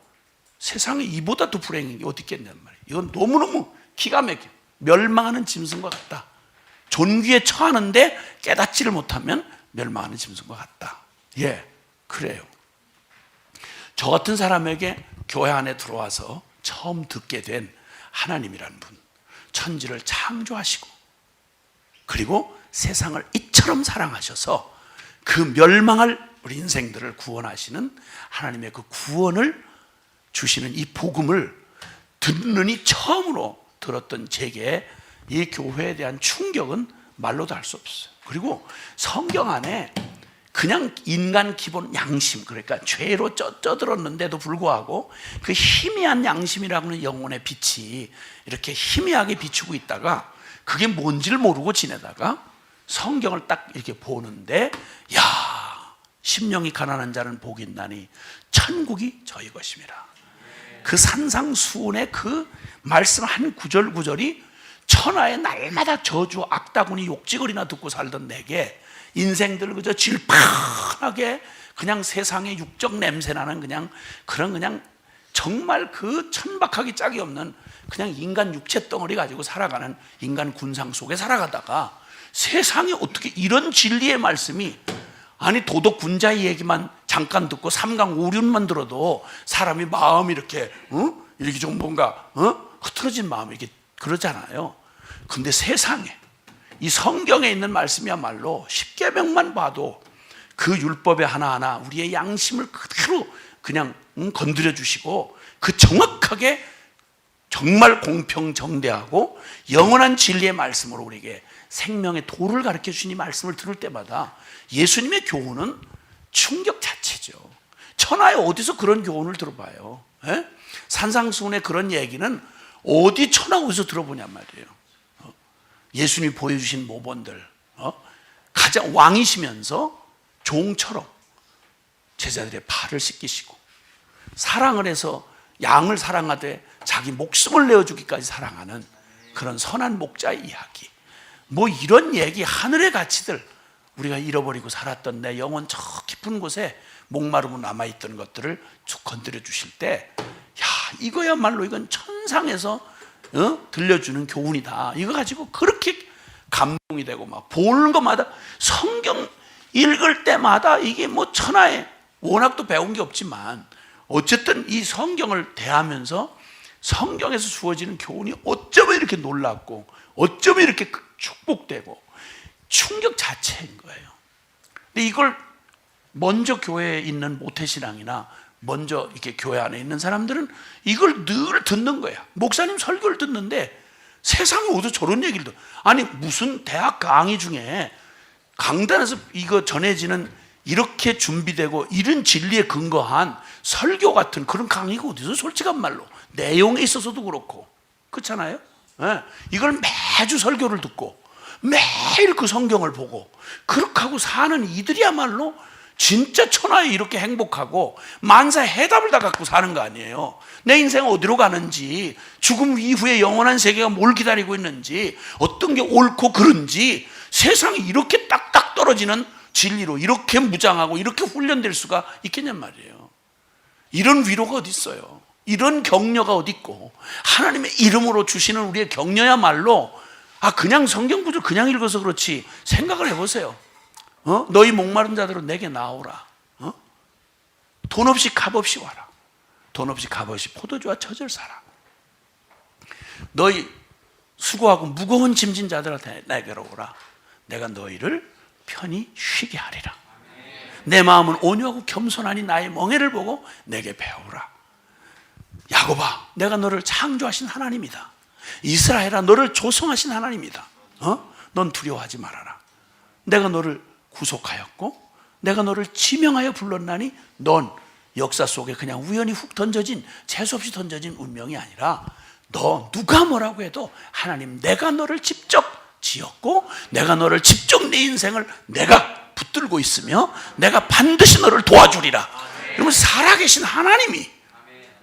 S1: 세상에 이보다 더 불행한 게 어디 있겠냔 말이에요. 이건 너무너무 기가 막혀. 멸망하는 짐승과 같다. 존귀에 처하는데 깨닫지를 못하면 멸망하는 짐승과 같다. 예, 그래요. 저 같은 사람에게 교회 안에 들어와서 처음 듣게 된 하나님이라는 분, 천지를 창조하시고 그리고 세상을 이처럼 사랑하셔서 그 멸망할 우리 인생들을 구원하시는 하나님의 그 구원을 주시는 이 복음을 듣느니 처음으로 들었던 제게 이 교회에 대한 충격은 말로도 할 수 없어요. 그리고 성경 안에 그냥 인간 기본 양심, 그러니까 죄로 쪄들었는데도 불구하고 그 희미한 양심이라고 하는 영혼의 빛이 이렇게 희미하게 비추고 있다가 그게 뭔지를 모르고 지내다가 성경을 딱 이렇게 보는데, 야, 심령이 가난한 자는 복이 있나니 천국이 저희 것임이라. 그 산상수훈의 그 말씀 한 구절 구절이 천하의 날마다 저주 악다구니 욕지거리나 듣고 살던 내게 인생들 그저 질펀하게 그냥 세상에 육적 냄새나는 그냥 정말 그 천박하기 짝이 없는 그냥 인간 육체 덩어리 가지고 살아가는 인간 군상 속에 살아가다가 세상에 어떻게 이런 진리의 말씀이, 아니 도덕 군자의 얘기만 잠깐 듣고 삼강 오륜만 들어도 사람이 마음이 이렇게 이렇게 좀 뭔가 흐트러진 마음이 이렇게 그러잖아요. 근데 세상에 이 성경에 있는 말씀이야말로 십계명만 봐도 그 율법의 하나하나 우리의 양심을 그대로 그냥 건드려 주시고 그 정확하게 정말 공평정대하고 영원한 진리의 말씀으로 우리에게 생명의 도를 가르쳐 주시니 말씀을 들을 때마다 예수님의 교훈은 충격 자체죠. 천하에 어디서 그런 교훈을 들어봐요? 에? 산상수훈의 그런 얘기는 어디 천하 어디서 들어보냔 말이에요. 예수님이 보여주신 모본들, 가장 왕이시면서 종처럼 제자들의 발을 씻기시고 사랑을 해서 양을 사랑하되 자기 목숨을 내어주기까지 사랑하는 그런 선한 목자의 이야기, 뭐 이런 얘기, 하늘의 가치들, 우리가 잃어버리고 살았던 내 영혼 저 깊은 곳에 목마르고 남아있던 것들을 쭉 건드려 주실 때, 야, 이거야말로 이건 천상에서 들려주는 교훈이다. 이거 가지고 그렇게 감동이 되고 막 보는 것마다, 성경 읽을 때마다 이게 뭐 천하에 워낙 또 배운 게 없지만 어쨌든 이 성경을 대하면서 성경에서 주어지는 교훈이 어쩌면 이렇게 놀랍고 어쩌면 이렇게 축복되고 충격 자체인 거예요. 근데 이걸 먼저 교회에 있는 모태신앙이나 먼저 이렇게 교회 안에 있는 사람들은 이걸 늘 듣는 거야. 목사님 설교를 듣는데 세상에 어디서 저런 얘기를 듣, 아니 무슨 대학 강의 중에 강단에서 이거 전해지는 이렇게 준비되고 이런 진리에 근거한 설교 같은 그런 강의가 어디서, 솔직한 말로 내용에 있어서도 그렇고 그렇잖아요. 네. 이걸 매주 설교를 듣고 매일 그 성경을 보고 그렇게 하고 사는 이들이야말로 진짜 천하에 이렇게 행복하고 만사의 해답을 다 갖고 사는 거 아니에요. 내 인생 어디로 가는지, 죽음 이후에 영원한 세계가 뭘 기다리고 있는지, 어떤 게 옳고 그른지, 세상이 이렇게 딱딱 떨어지는 진리로 이렇게 무장하고 이렇게 훈련될 수가 있겠냔 말이에요. 이런 위로가 어디 있어요? 이런 격려가 어디 있고, 하나님의 이름으로 주시는 우리의 격려야말로, 그냥 성경 구절 그냥 읽어서 그렇지, 생각을 해보세요. 너희 목마른 자들은 내게 나오라. 돈 없이 값 없이 와라. 돈 없이 값 없이 포도주와 처절 사라. 너희 수고하고 무거운 짐진 자들한테 내게로 오라. 내가 너희를 편히 쉬게 하리라. 내 마음은 온유하고 겸손하니 나의 멍에를 보고 내게 배우라. 야곱아, 내가 너를 창조하신 하나님이다. 이스라엘아, 너를 조성하신 하나님이다. 넌 두려워하지 말아라. 내가 너를 구속하였고 내가 너를 지명하여 불렀나니 넌 역사 속에 그냥 우연히 훅 던져진, 재수없이 던져진 운명이 아니라, 너 누가 뭐라고 해도 하나님, 내가 너를 직접 지었고 내가 너를 직접 내 인생을 내가 붙들고 있으며 내가 반드시 너를 도와주리라. 그러면 살아계신 하나님이,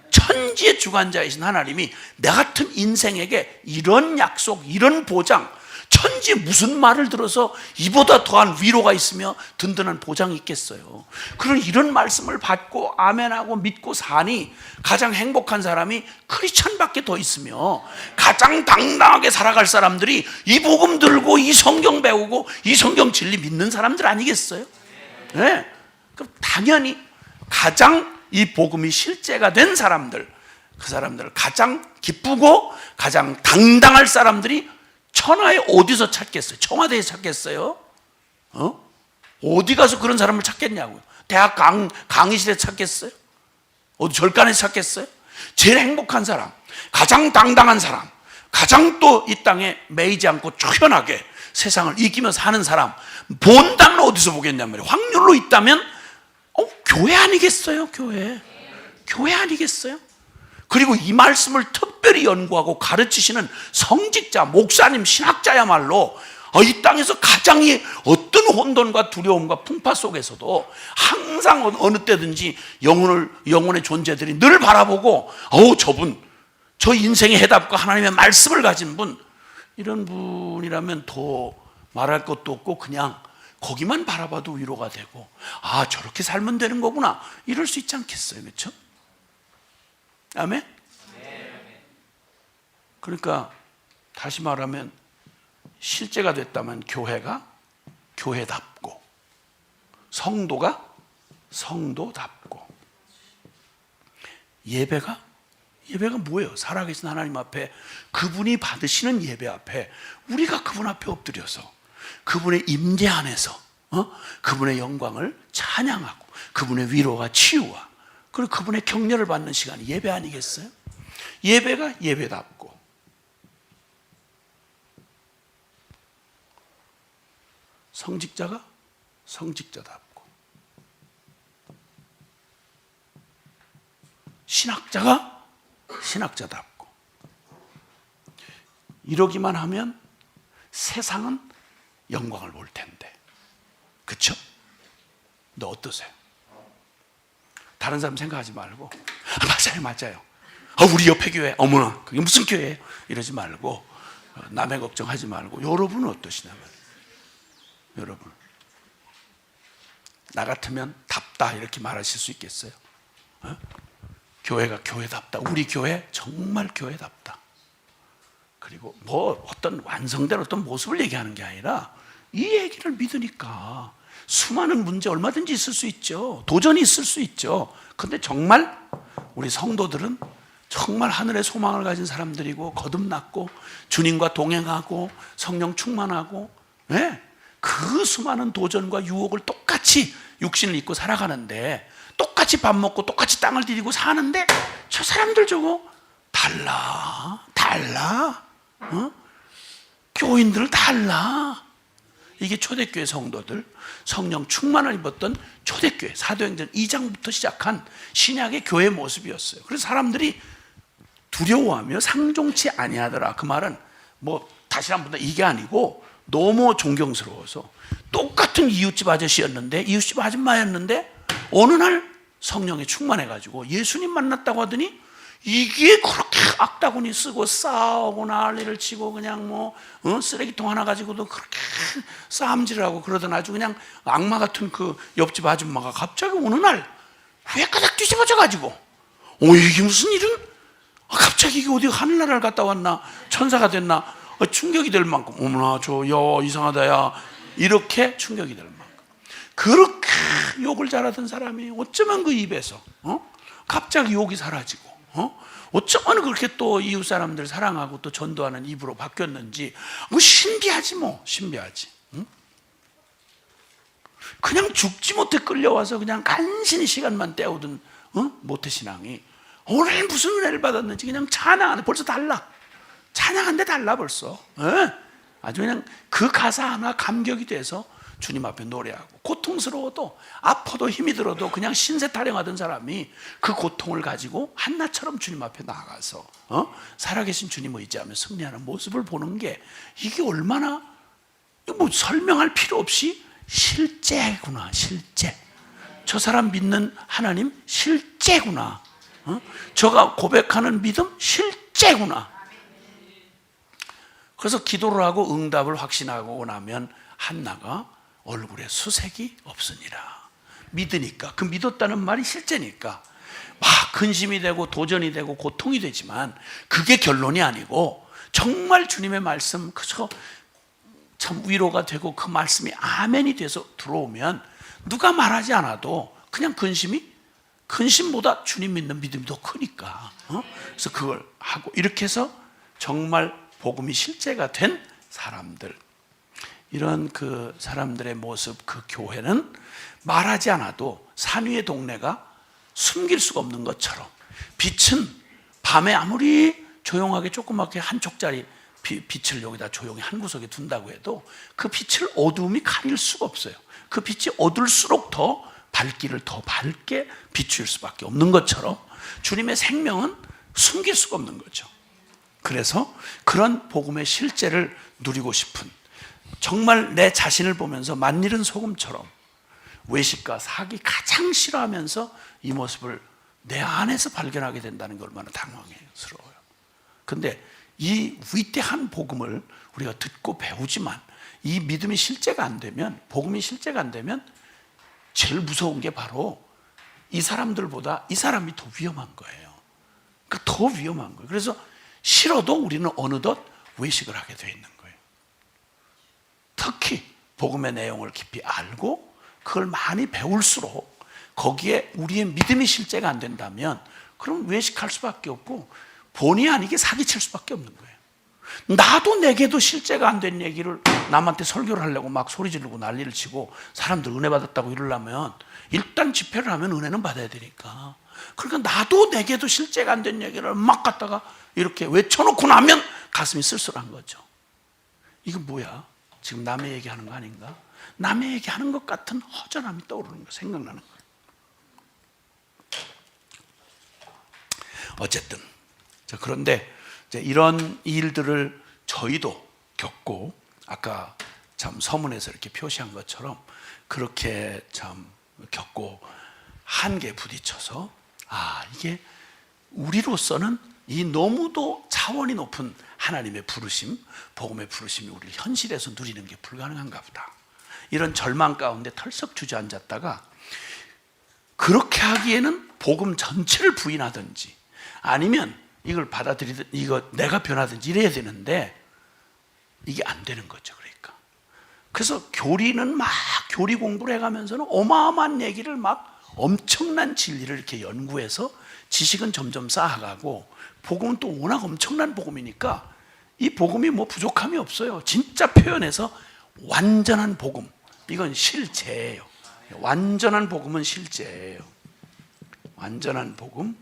S1: 천지의 주관자이신 하나님이 나 같은 인생에게 이런 약속, 이런 보장, 천지에 무슨 말을 들어서 이보다 더한 위로가 있으며 든든한 보장이 있겠어요. 그런 이런 말씀을 받고 아멘하고 믿고 사니 가장 행복한 사람이 크리스찬밖에 더 있으며, 가장 당당하게 살아갈 사람들이 이 복음 들고 이 성경 배우고 이 성경 진리 믿는 사람들 아니겠어요? 네. 그럼 당연히 가장 이 복음이 실제가 된 사람들, 그 사람들 가장 기쁘고 가장 당당할 사람들이 천하에 어디서 찾겠어요? 청와대에 찾겠어요? 어디 가서 그런 사람을 찾겠냐고요. 대학 강의실에 찾겠어요? 어디 절간에 찾겠어요? 제일 행복한 사람, 가장 당당한 사람, 가장 또 이 땅에 매이지 않고 초연하게 세상을 이기며 사는 사람 본다면 어디서 보겠냔 말이에요. 확률로 있다면 교회 아니겠어요? 교회 아니겠어요? 그리고 이 말씀을 특별히 연구하고 가르치시는 성직자, 목사님, 신학자야말로 이 땅에서 가장 어떤 혼돈과 두려움과 풍파 속에서도 항상 어느 때든지 영혼의 존재들이 늘 바라보고 저분, 저 인생의 해답과 하나님의 말씀을 가진 분, 이런 분이라면 더 말할 것도 없고 그냥 거기만 바라봐도 위로가 되고 저렇게 살면 되는 거구나 이럴 수 있지 않겠어요? 그렇죠? 아멘? 그러니까 다시 말하면 실제가 됐다면 교회가 교회답고 성도가 성도답고 예배가 뭐예요? 살아계신 하나님 앞에 그분이 받으시는 예배 앞에 우리가 그분 앞에 엎드려서 그분의 임재 안에서 그분의 영광을 찬양하고 그분의 위로와 치유와 그리고 그분의 격려를 받는 시간이 예배 아니겠어요? 예배가 예배답고 성직자가 성직자답고 신학자가 신학자답고 이러기만 하면 세상은 영광을 볼 텐데 그렇죠? 너 어떠세요? 다른 사람 생각하지 말고 맞아요 우리 옆에 교회 어머나 그게 무슨 교회예요? 이러지 말고 남의 걱정하지 말고 여러분은 어떠시냐면 여러분 나 같으면 답다 이렇게 말하실 수 있겠어요? 교회가 교회답다. 우리 교회 정말 교회답다. 그리고 어떤 완성된 어떤 모습을 얘기하는 게 아니라 이 얘기를 믿으니까 수많은 문제 얼마든지 있을 수 있죠. 도전이 있을 수 있죠. 근데 정말 우리 성도들은 정말 하늘의 소망을 가진 사람들이고 거듭났고 주님과 동행하고 성령 충만하고 그 수많은 도전과 유혹을 똑같이 육신을 입고 살아가는데 똑같이 밥 먹고 똑같이 땅을 디디고 사는데 저 사람들 저거 달라 교인들 달라. 이게 초대교회 성도들 성령 충만을 입었던 초대교회 사도행전 2장부터 시작한 신약의 교회 모습이었어요. 그래서 사람들이 두려워하며 상종치 아니하더라. 그 말은 다시 한번 이게 아니고 너무 존경스러워서 똑같은 이웃집 아저씨였는데 이웃집 아줌마였는데 어느 날 성령에 충만해가지고 예수님 만났다고 하더니 이게 그렇게 악다구니 쓰고 싸우고 난리를 치고 그냥 쓰레기통 하나 가지고도 그렇게 싸움질하고 그러던 아주 그냥 악마 같은 그 옆집 아줌마가 갑자기 어느 날 휘까닥 뒤집어져가지고 이게 무슨 일은 갑자기 이게 어디 하늘나라를 갔다 왔나 천사가 됐나 충격이 될 만큼 어머나 이상하다 야 이렇게 충격이 될 만큼 그렇게 욕을 잘하던 사람이 어쩌면 그 입에서 갑자기 욕이 사라지고 어쩌면 그렇게 또 이웃 사람들 사랑하고 또 전도하는 입으로 바뀌었는지 신비하지 그냥 죽지 못해 끌려와서 그냥 간신히 시간만 때우던 모태신앙이 오늘 무슨 은혜를 받았는지 그냥 찬양하는데 벌써 달라. 찬양한데 달라 벌써. 아주 그냥 그 가사 하나 감격이 돼서 주님 앞에 노래하고 고통스러워도 아파도 힘이 들어도 그냥 신세 타령하던 사람이 그 고통을 가지고 한나처럼 주님 앞에 나아가서 살아계신 주님을 의지하며 승리하는 모습을 보는 게 이게 얼마나 설명할 필요 없이 실제구나. 실제. 저 사람 믿는 하나님 실제구나. 저가 고백하는 믿음 실제구나. 그래서 기도를 하고 응답을 확신하고 나면 한나가 얼굴에 수색이 없으니라. 믿으니까 그 믿었다는 말이 실제니까 막 근심이 되고 도전이 되고 고통이 되지만 그게 결론이 아니고 정말 주님의 말씀 그저 참 위로가 되고 그 말씀이 아멘이 돼서 들어오면 누가 말하지 않아도 그냥 근심보다 주님 믿는 믿음이 더 크니까 그래서 그걸 하고 이렇게 해서 정말 복음이 실제가 된 사람들, 이런 그 사람들의 모습, 그 교회는 말하지 않아도 산 위의 동네가 숨길 수가 없는 것처럼, 빛은 밤에 아무리 조용하게 조그맣게 한 쪽짜리 빛을 여기다 조용히 한 구석에 둔다고 해도 그 빛을 어두움이 가릴 수가 없어요. 그 빛이 어둘수록 더 밝기를 더 밝게 비출 수밖에 없는 것처럼 주님의 생명은 숨길 수가 없는 거죠. 그래서 그런 복음의 실제를 누리고 싶은, 정말 내 자신을 보면서 만일은 소금처럼 외식과 사기 가장 싫어하면서 이 모습을 내 안에서 발견하게 된다는 게 얼마나 당황스러워요. 근데 이 위대한 복음을 우리가 듣고 배우지만 이 믿음이 실제가 안 되면, 복음이 실제가 안 되면 제일 무서운 게 바로 이 사람들보다 이 사람이 더 위험한 거예요. 그러니까 더 위험한 거예요. 그래서 싫어도 우리는 어느덧 외식을 하게 돼 있는 거예요. 특히 복음의 내용을 깊이 알고 그걸 많이 배울수록 거기에 우리의 믿음이 실제가 안 된다면 그럼 외식할 수밖에 없고 본의 아니게 사기칠 수밖에 없는 거예요. 나도 내게도 실제가 안 된 얘기를 남한테 설교를 하려고 막 소리 지르고 난리를 치고 사람들 은혜 받았다고 이러려면 일단 집회를 하면 은혜는 받아야 되니까, 그러니까 나도 내게도 실제가 안 된 얘기를 막 갖다가 이렇게 외쳐놓고 나면 가슴이 쓸쓸한 거죠. 이거 뭐야? 지금 남의 얘기하는 거 아닌가? 남의 얘기하는 것 같은 허전함이 떠오르는 거, 생각나는 거예요. 어쨌든 그런데 이런 일들을 저희도 겪고, 아까 참 서문에서 이렇게 표시한 것처럼 그렇게 참 겪고 한계에 부딪혀서, 이게 우리로서는 이 너무도 차원이 높은 하나님의 부르심, 복음의 부르심이 우리를 현실에서 누리는 게 불가능한가 보다, 이런 절망 가운데 털썩 주저앉았다가 그렇게 하기에는 복음 전체를 부인하든지 아니면 이걸 받아들이든 이거 내가 변하든지 이래야 되는데 이게 안 되는 거죠. 그래서 교리는 막 교리 공부를 해가면서는 어마어마한 얘기를 막 엄청난 진리를 이렇게 연구해서 지식은 점점 쌓아가고, 복음은 또 워낙 엄청난 복음이니까 이 복음이 뭐 부족함이 없어요. 진짜 표현해서 완전한 복음, 이건 실제예요. 완전한 복음은 실제예요. 완전한 복음.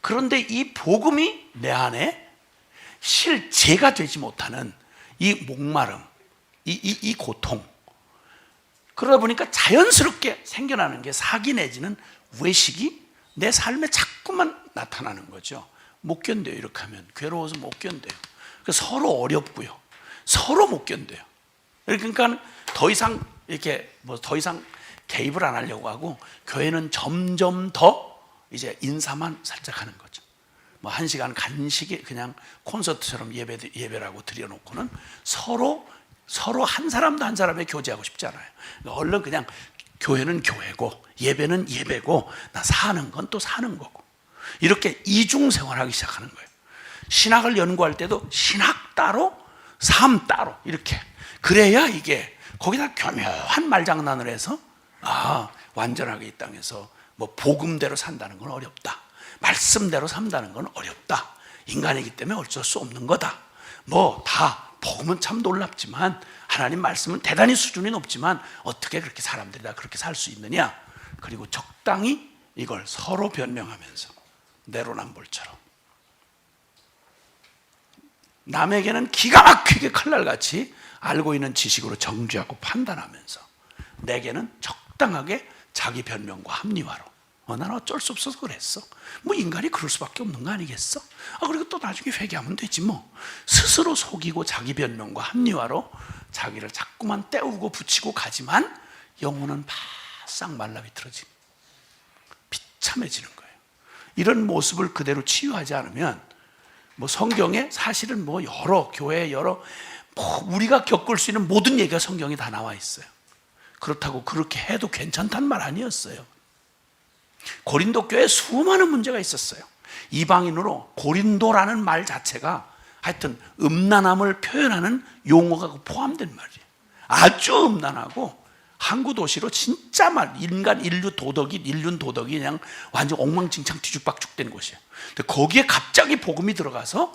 S1: 그런데 이 복음이 내 안에 실제가 되지 못하는 이 목마름, 이 고통, 그러다 보니까 자연스럽게 생겨나는 게 사기 내지는 외식이 내 삶에 자꾸만 나타나는 거죠. 못 견뎌요. 이렇게 하면 괴로워서 못 견뎌요. 서로 어렵고요, 서로 못 견뎌요. 그러니까 더 이상 개입을 안 하려고 하고, 교회는 점점 더 이제 인사만 살짝 하는 거죠. 뭐 1시간 간식이 그냥 콘서트처럼 예배라고 드려놓고는 서로 한 사람도 한 사람에 교제하고 싶지 않아요. 얼른 그냥 교회는 교회고 예배는 예배고 나 사는 건 또 사는 거고, 이렇게 이중생활하기 시작하는 거예요. 신학을 연구할 때도 신학 따로 삶 따로 이렇게, 그래야 이게 거기다 교묘한 말장난을 해서 완전하게 이 땅에서 뭐 복음대로 산다는 건 어렵다, 말씀대로 산다는 건 어렵다, 인간이기 때문에 어쩔 수 없는 거다, 뭐 다 복음은 참 놀랍지만 하나님 말씀은 대단히 수준이 높지만 어떻게 그렇게 사람들이 다 그렇게 살 수 있느냐, 그리고 적당히 이걸 서로 변명하면서 내로남불처럼 남에게는 기가 막히게 칼날같이 알고 있는 지식으로 정죄하고 판단하면서 내게는 적당하게 자기 변명과 합리화로 나는 어쩔 수 없어서 그랬어, 뭐 인간이 그럴 수밖에 없는 거 아니겠어, 그리고 또 나중에 회개하면 되지 뭐, 스스로 속이고 자기 변명과 합리화로 자기를 자꾸만 때우고 붙이고 가지만 영혼은 바싹 말라비틀어지고 비참해지는 거예요. 이런 모습을 그대로 치유하지 않으면 뭐 성경에 사실은 뭐 여러 교회 우리가 겪을 수 있는 모든 얘기가 성경에 다 나와 있어요. 그렇다고 그렇게 해도 괜찮단 말 아니었어요. 고린도 교회에 수많은 문제가 있었어요. 이방인으로 고린도라는 말 자체가 하여튼 음란함을 표현하는 용어가 포함된 말이에요. 아주 음란하고 항구 도시로 진짜 인륜 도덕이 그냥 완전 엉망진창 뒤죽박죽된 곳이에요. 근데 거기에 갑자기 복음이 들어가서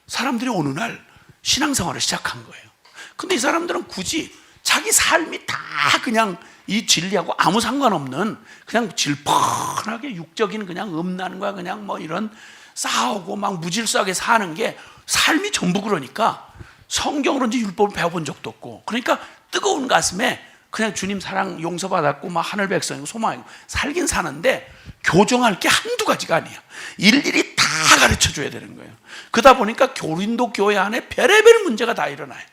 S1: 사람들이 어느 날 신앙생활을 시작한 거예요. 근데 이 사람들은 굳이 자기 삶이 다 그냥 이 진리하고 아무 상관없는 그냥 질펀하게 육적인 그냥 음란과 그냥 뭐 이런 싸우고 막 무질서하게 사는 게 삶이 전부 그러니까 성경으로 이제 율법을 배워본 적도 없고 그러니까 뜨거운 가슴에 그냥 주님 사랑 용서받았고 막 하늘 백성이고 소망이고 살긴 사는데 교정할 게 한두 가지가 아니야. 일일이 다 가르쳐 줘야 되는 거예요. 그러다 보니까 고린도 교회 안에 별의별 문제가 다 일어나요.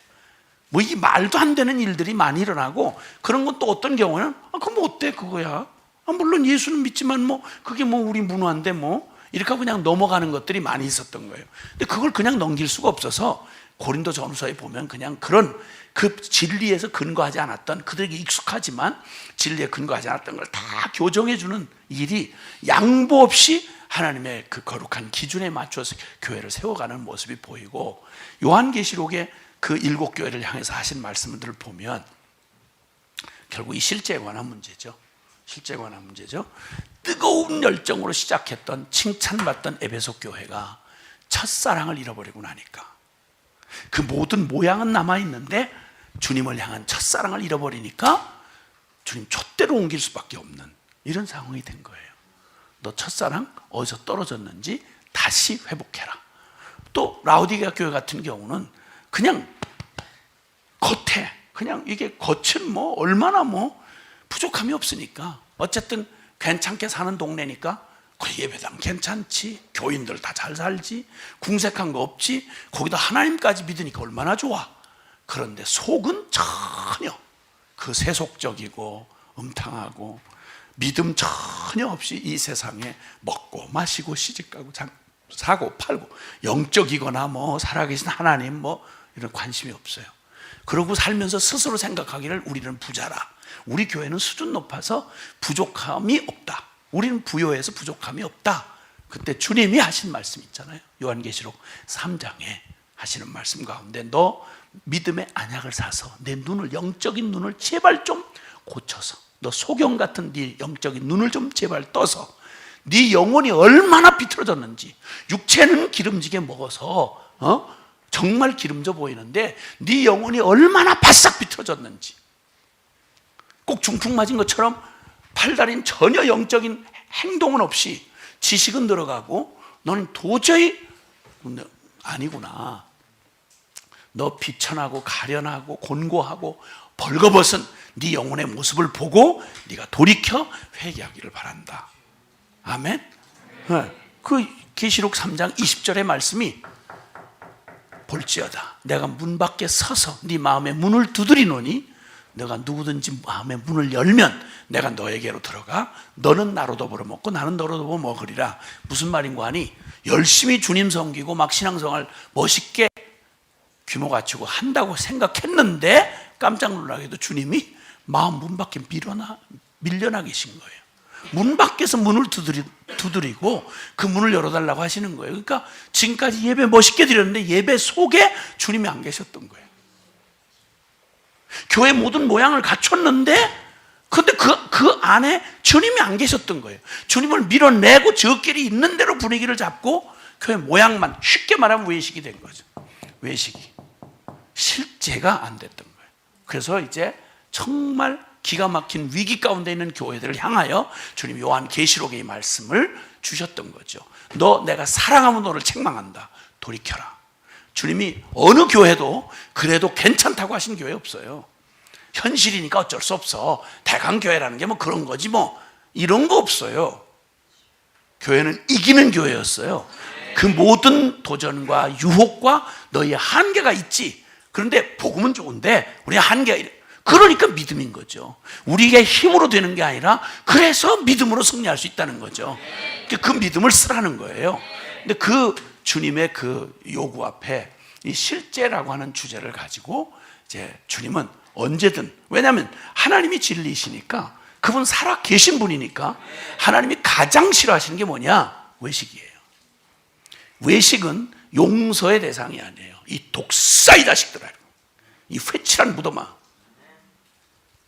S1: 뭐 이 말도 안 되는 일들이 많이 일어나고 그런 건 또 어떤 경우는 그럼 어때 그거야. 물론 예수는 믿지만 뭐 그게 뭐 우리 문화인데 뭐 이렇게 하고 그냥 넘어가는 것들이 많이 있었던 거예요. 근데 그걸 그냥 넘길 수가 없어서 고린도 전후서에 보면 그냥 그런 그 진리에서 근거하지 않았던 그들에게 익숙하지만 진리에 근거하지 않았던 걸 다 교정해 주는 일이 양보 없이 하나님의 그 거룩한 기준에 맞춰서 교회를 세워가는 모습이 보이고 요한계시록에 그 7교회를 향해서 하신 말씀들을 보면 결국 이 실제에 관한 문제죠. 실제에 관한 문제죠. 뜨거운 열정으로 시작했던 칭찬받던 에베소 교회가 첫사랑을 잃어버리고 나니까 그 모든 모양은 남아있는데 주님을 향한 첫사랑을 잃어버리니까 주님 촛대로 옮길 수밖에 없는 이런 상황이 된 거예요. 너 첫사랑 어디서 떨어졌는지 다시 회복해라. 또 라오디게아 교회 같은 경우는 그냥 겉에 그냥 이게 겉은 뭐 얼마나 뭐 부족함이 없으니까 어쨌든 괜찮게 사는 동네니까 예배당 괜찮지, 교인들 다 잘 살지, 궁색한 거 없지, 거기다 하나님까지 믿으니까 얼마나 좋아. 그런데 속은 전혀 그 세속적이고 음탕하고 믿음 전혀 없이 이 세상에 먹고 마시고 시집가고 사고 팔고 영적이거나 뭐 살아계신 하나님 뭐 이런 관심이 없어요. 그러고 살면서 스스로 생각하기를 우리는 부자라, 우리 교회는 수준 높아서 부족함이 없다, 우리는 부요해서 부족함이 없다. 그때 주님이 하신 말씀 있잖아요. 요한계시록 3장에 하시는 말씀 가운데 너 믿음의 안약을 사서 내 눈을, 영적인 눈을 제발 좀 고쳐서, 너 소경 같은 네 영적인 눈을 좀 제발 떠서 네 영혼이 얼마나 비틀어졌는지, 육체는 기름지게 먹어서 정말 기름져 보이는데 네 영혼이 얼마나 바싹 비틀어졌는지, 꼭 중풍 맞은 것처럼 팔다리는 전혀 영적인 행동은 없이 지식은 들어가고 너는 도저히 아니구나. 너 비천하고 가련하고 곤고하고 벌거벗은 네 영혼의 모습을 보고 네가 돌이켜 회개하기를 바란다. 아멘. 그 계시록 3장 20절의 말씀이 볼지어다 내가 문 밖에 서서 네 마음의 문을 두드리노니 너가 누구든지 마음의 문을 열면 내가 너에게로 들어가 너는 나로 더불어 먹고 나는 너로 더불어 먹으리라. 무슨 말인가 하니 열심히 주님 섬기고 막 신앙생활 멋있게 규모 갖추고 한다고 생각했는데 깜짝 놀라게도 주님이 마음 문 밖에 밀려나 계신 거예요. 문 밖에서 문을 두드리고 그 문을 열어달라고 하시는 거예요. 그러니까 지금까지 예배 멋있게 드렸는데 예배 속에 주님이 안 계셨던 거예요. 교회 모든 모양을 갖췄는데 근데 그 안에 주님이 안 계셨던 거예요. 주님을 밀어내고 저끼리 있는 대로 분위기를 잡고 교회 모양만, 쉽게 말하면 외식이 된 거죠. 외식이. 실제가 안 됐던 거예요. 그래서 이제 정말 기가 막힌 위기 가운데 있는 교회들을 향하여 주님 요한계시록의 이 말씀을 주셨던 거죠. 너 내가 사랑하면 너를 책망한다. 돌이켜라. 주님이 어느 교회도 그래도 괜찮다고 하신 교회 없어요. 현실이니까 어쩔 수 없어. 대강교회라는 게 뭐 그런 거지 뭐 이런 거 없어요. 교회는 이기는 교회였어요. 그 모든 도전과 유혹과 너희의 한계가 있지. 그런데 복음은 좋은데 우리의 한계가 그러니까 믿음인 거죠. 우리의 힘으로 되는 게 아니라 그래서 믿음으로 승리할 수 있다는 거죠. 그 믿음을 쓰라는 거예요. 근데 그 주님의 그 요구 앞에 이 실제라고 하는 주제를 가지고 이제 주님은 언제든, 왜냐하면 하나님이 진리이시니까 그분 살아 계신 분이니까 하나님이 가장 싫어하시는 게 뭐냐? 외식이에요. 외식은 용서의 대상이 아니에요. 이 독사이 자식들아, 이 회칠한 무덤아.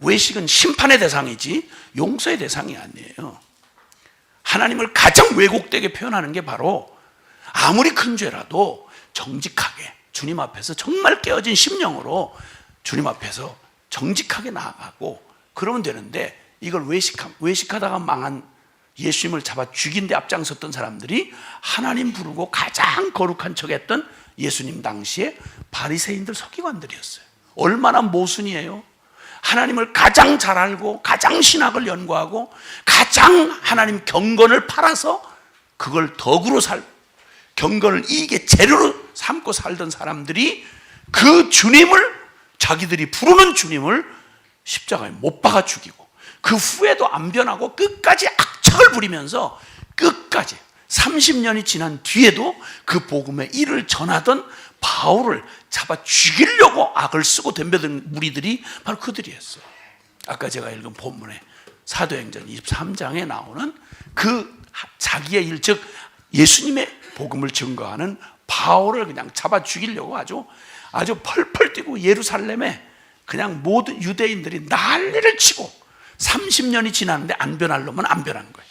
S1: 외식은 심판의 대상이지 용서의 대상이 아니에요. 하나님을 가장 왜곡되게 표현하는 게 바로 아무리 큰 죄라도 정직하게 주님 앞에서 정말 깨어진 심령으로 주님 앞에서 정직하게 나아가고 그러면 되는데, 이걸 외식하다가 망한 예수님을 잡아 죽인 데 앞장섰던 사람들이 하나님 부르고 가장 거룩한 척했던 예수님 당시에 바리새인들, 서기관들이었어요. 얼마나 모순이에요. 하나님을 가장 잘 알고 가장 신학을 연구하고 가장 하나님 경건을 팔아서 그걸 덕으로 경건을 이익의 재료로 삼고 살던 사람들이 그 주님을, 자기들이 부르는 주님을 십자가에 못 박아 죽이고 그 후에도 안 변하고 끝까지 악착을 부리면서 끝까지 30년이 지난 뒤에도 그 복음의 일을 전하던 바울을 잡아 죽이려고 악을 쓰고 덤벼든 무리들이 바로 그들이었어요. 아까 제가 읽은 본문에 사도행전 23장에 나오는 그 자기의 일, 즉 예수님의 복음을 증거하는 바울을 그냥 잡아 죽이려고 아주 펄펄 뛰고 예루살렘에 그냥 모든 유대인들이 난리를 치고 30년이 지났는데 안 변할 놈은 안 변한 거예요.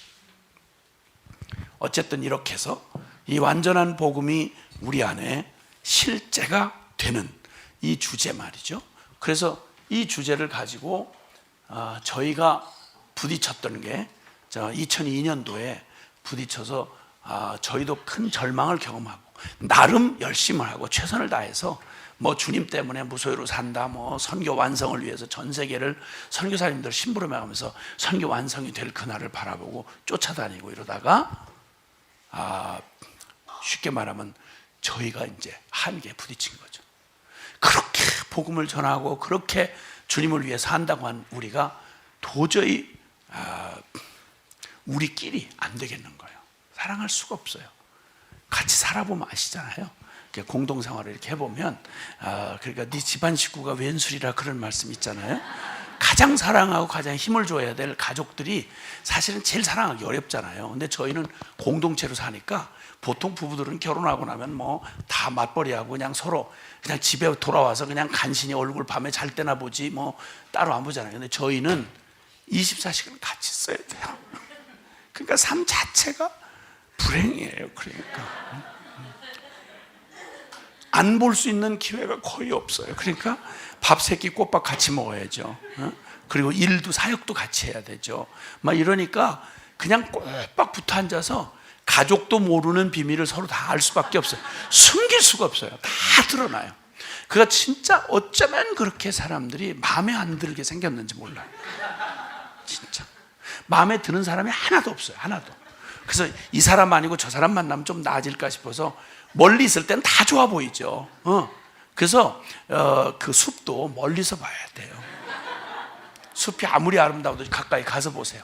S1: 어쨌든 이렇게 해서 이 완전한 복음이 우리 안에 실제가 되는 이 주제 말이죠. 그래서 이 주제를 가지고 저희가 부딪혔던 게 2002년도에 부딪혀서 저희도 큰 절망을 경험하고 나름 열심을 하고 최선을 다해서 뭐 주님 때문에 무소유로 산다, 뭐 선교 완성을 위해서 전 세계를 선교사님들 심부름해 가면서 선교 완성이 될 그날을 바라보고 쫓아다니고 이러다가 쉽게 말하면 저희가 이제 한계에 부딪힌 거죠. 그렇게 복음을 전하고 그렇게 주님을 위해 산다고 한 우리가 도저히 우리끼리 안 되겠는 거예요. 사랑할 수가 없어요. 같이 살아보면 아시잖아요. 공동생활을 이렇게 해보면 그러니까 네 집안 식구가 왼술이라 그런 말씀 있잖아요. 가장 사랑하고 가장 힘을 줘야 될 가족들이 사실은 제일 사랑하기 어렵잖아요. 근데 저희는 공동체로 사니까 보통 부부들은 결혼하고 나면 뭐 다 맞벌이하고 그냥 서로 그냥 집에 돌아와서 그냥 간신히 얼굴 밤에 잘 때나 보지 뭐 따로 안 보잖아요. 근데 저희는 24시간 같이 써야 돼요. 그러니까 삶 자체가 불행이에요. 그러니까 안 볼 수 있는 기회가 거의 없어요. 그러니까 밥 세 끼 꼬박 같이 먹어야죠. 그리고 일도 사역도 같이 해야 되죠. 막 이러니까 그냥 꼬박 붙어 앉아서 가족도 모르는 비밀을 서로 다 알 수밖에 없어요. 숨길 수가 없어요. 다 드러나요. 그가 진짜 어쩌면 그렇게 사람들이 마음에 안 들게 생겼는지 몰라요. 진짜 마음에 드는 사람이 하나도 없어요. 하나도. 그래서 이 사람 아니고 저 사람 만나면 좀 나아질까 싶어서 멀리 있을 때는 다 좋아 보이죠. 그래서 그 숲도 멀리서 봐야 돼요. 숲이 아무리 아름다워도 가까이 가서 보세요.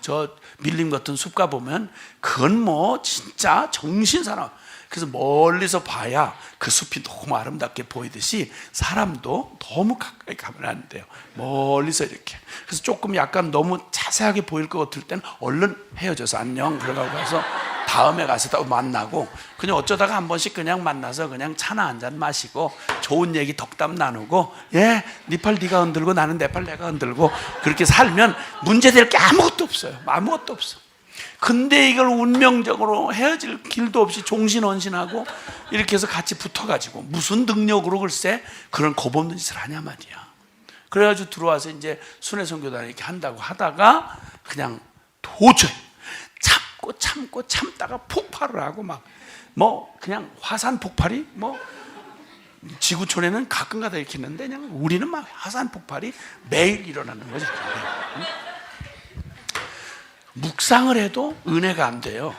S1: 저 밀림 같은 숲 가보면 그건 뭐 진짜 정신사나워. 그래서 멀리서 봐야 그 숲이 너무 아름답게 보이듯이 사람도 너무 가까이 가면 안 돼요. 멀리서 이렇게. 그래서 조금 약간 너무 자세하게 보일 것 같을 때는 얼른 헤어져서 안녕 그러고 가서 다음에 가서 또 만나고 그냥 어쩌다가 한 번씩 그냥 만나서 그냥 차나 한잔 마시고 좋은 얘기 덕담 나누고 네 팔 네가 흔들고 나는 내 팔 내가 흔들고 그렇게 살면 문제될 게 아무것도 없어요. 아무것도 없어. 근데 이걸 운명적으로 헤어질 길도 없이 종신언신하고 이렇게 해서 같이 붙어가지고 무슨 능력으로 글쎄 그런 겁없는 짓을 하냐 말이야. 그래가지고 들어와서 이제 순회선교단 이렇게 한다고 하다가 그냥 도저히 참다가 폭발을 하고 막 뭐 그냥 화산 폭발이 뭐 지구촌에는 가끔가다 이렇게 있는데 그냥 우리는 막 화산 폭발이 매일 일어나는 거죠. 묵상을 해도 은혜가 안 돼요.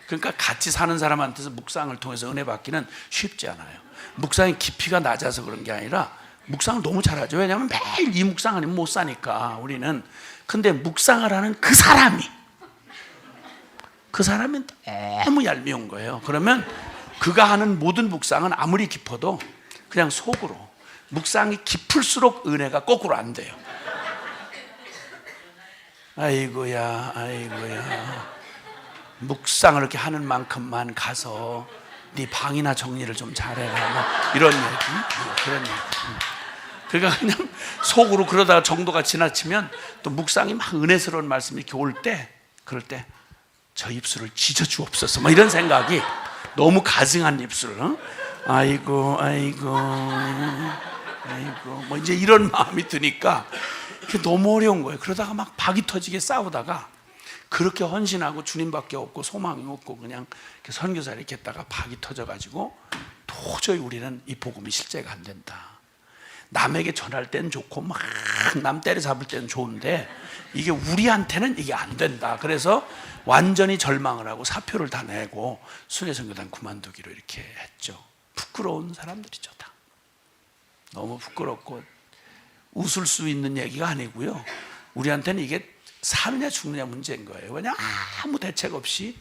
S1: 그러니까 같이 사는 사람한테서 묵상을 통해서 은혜 받기는 쉽지 않아요. 묵상의 깊이가 낮아서 그런 게 아니라 묵상을 너무 잘하죠. 왜냐하면 매일 이 묵상 아니면 못 사니까 우리는. 근데 묵상을 하는 그 사람이 너무 얄미운 거예요. 그러면 그가 하는 모든 묵상은 아무리 깊어도 그냥 속으로. 묵상이 깊을수록 은혜가 거꾸로 안 돼요. 아이고야 묵상을 이렇게 하는 만큼만 가서 네 방이나 정리를 좀 잘해라 뭐 이런 얘기. 그런 얘기. 그러니까 그냥 속으로 그러다가 정도가 지나치면 또 묵상이 막 은혜스러운 말씀이 이렇게 올 때 그럴 때 저 입술을 찢어 주옵소서 뭐 이런 생각이 너무 가증한 입술. 아이고 뭐 이제 이런 마음이 드니까 그게 너무 어려운 거예요. 그러다가 막 박이 터지게 싸우다가 그렇게 헌신하고 주님밖에 없고 소망이 없고 그냥 선교사 이렇게 했다가 박이 터져가지고 도저히 우리는 이 복음이 실제가 안 된다. 남에게 전할 때는 좋고 막 남 때려잡을 때는 좋은데 이게 우리한테는 이게 안 된다. 그래서 완전히 절망을 하고 사표를 다 내고 순회선교단 그만두기로 이렇게 했죠. 부끄러운 사람들이죠. 다 너무 부끄럽고 웃을 수 있는 얘기가 아니고요. 우리한테는 이게 사느냐 죽느냐 문제인 거예요. 왜냐 아무 대책 없이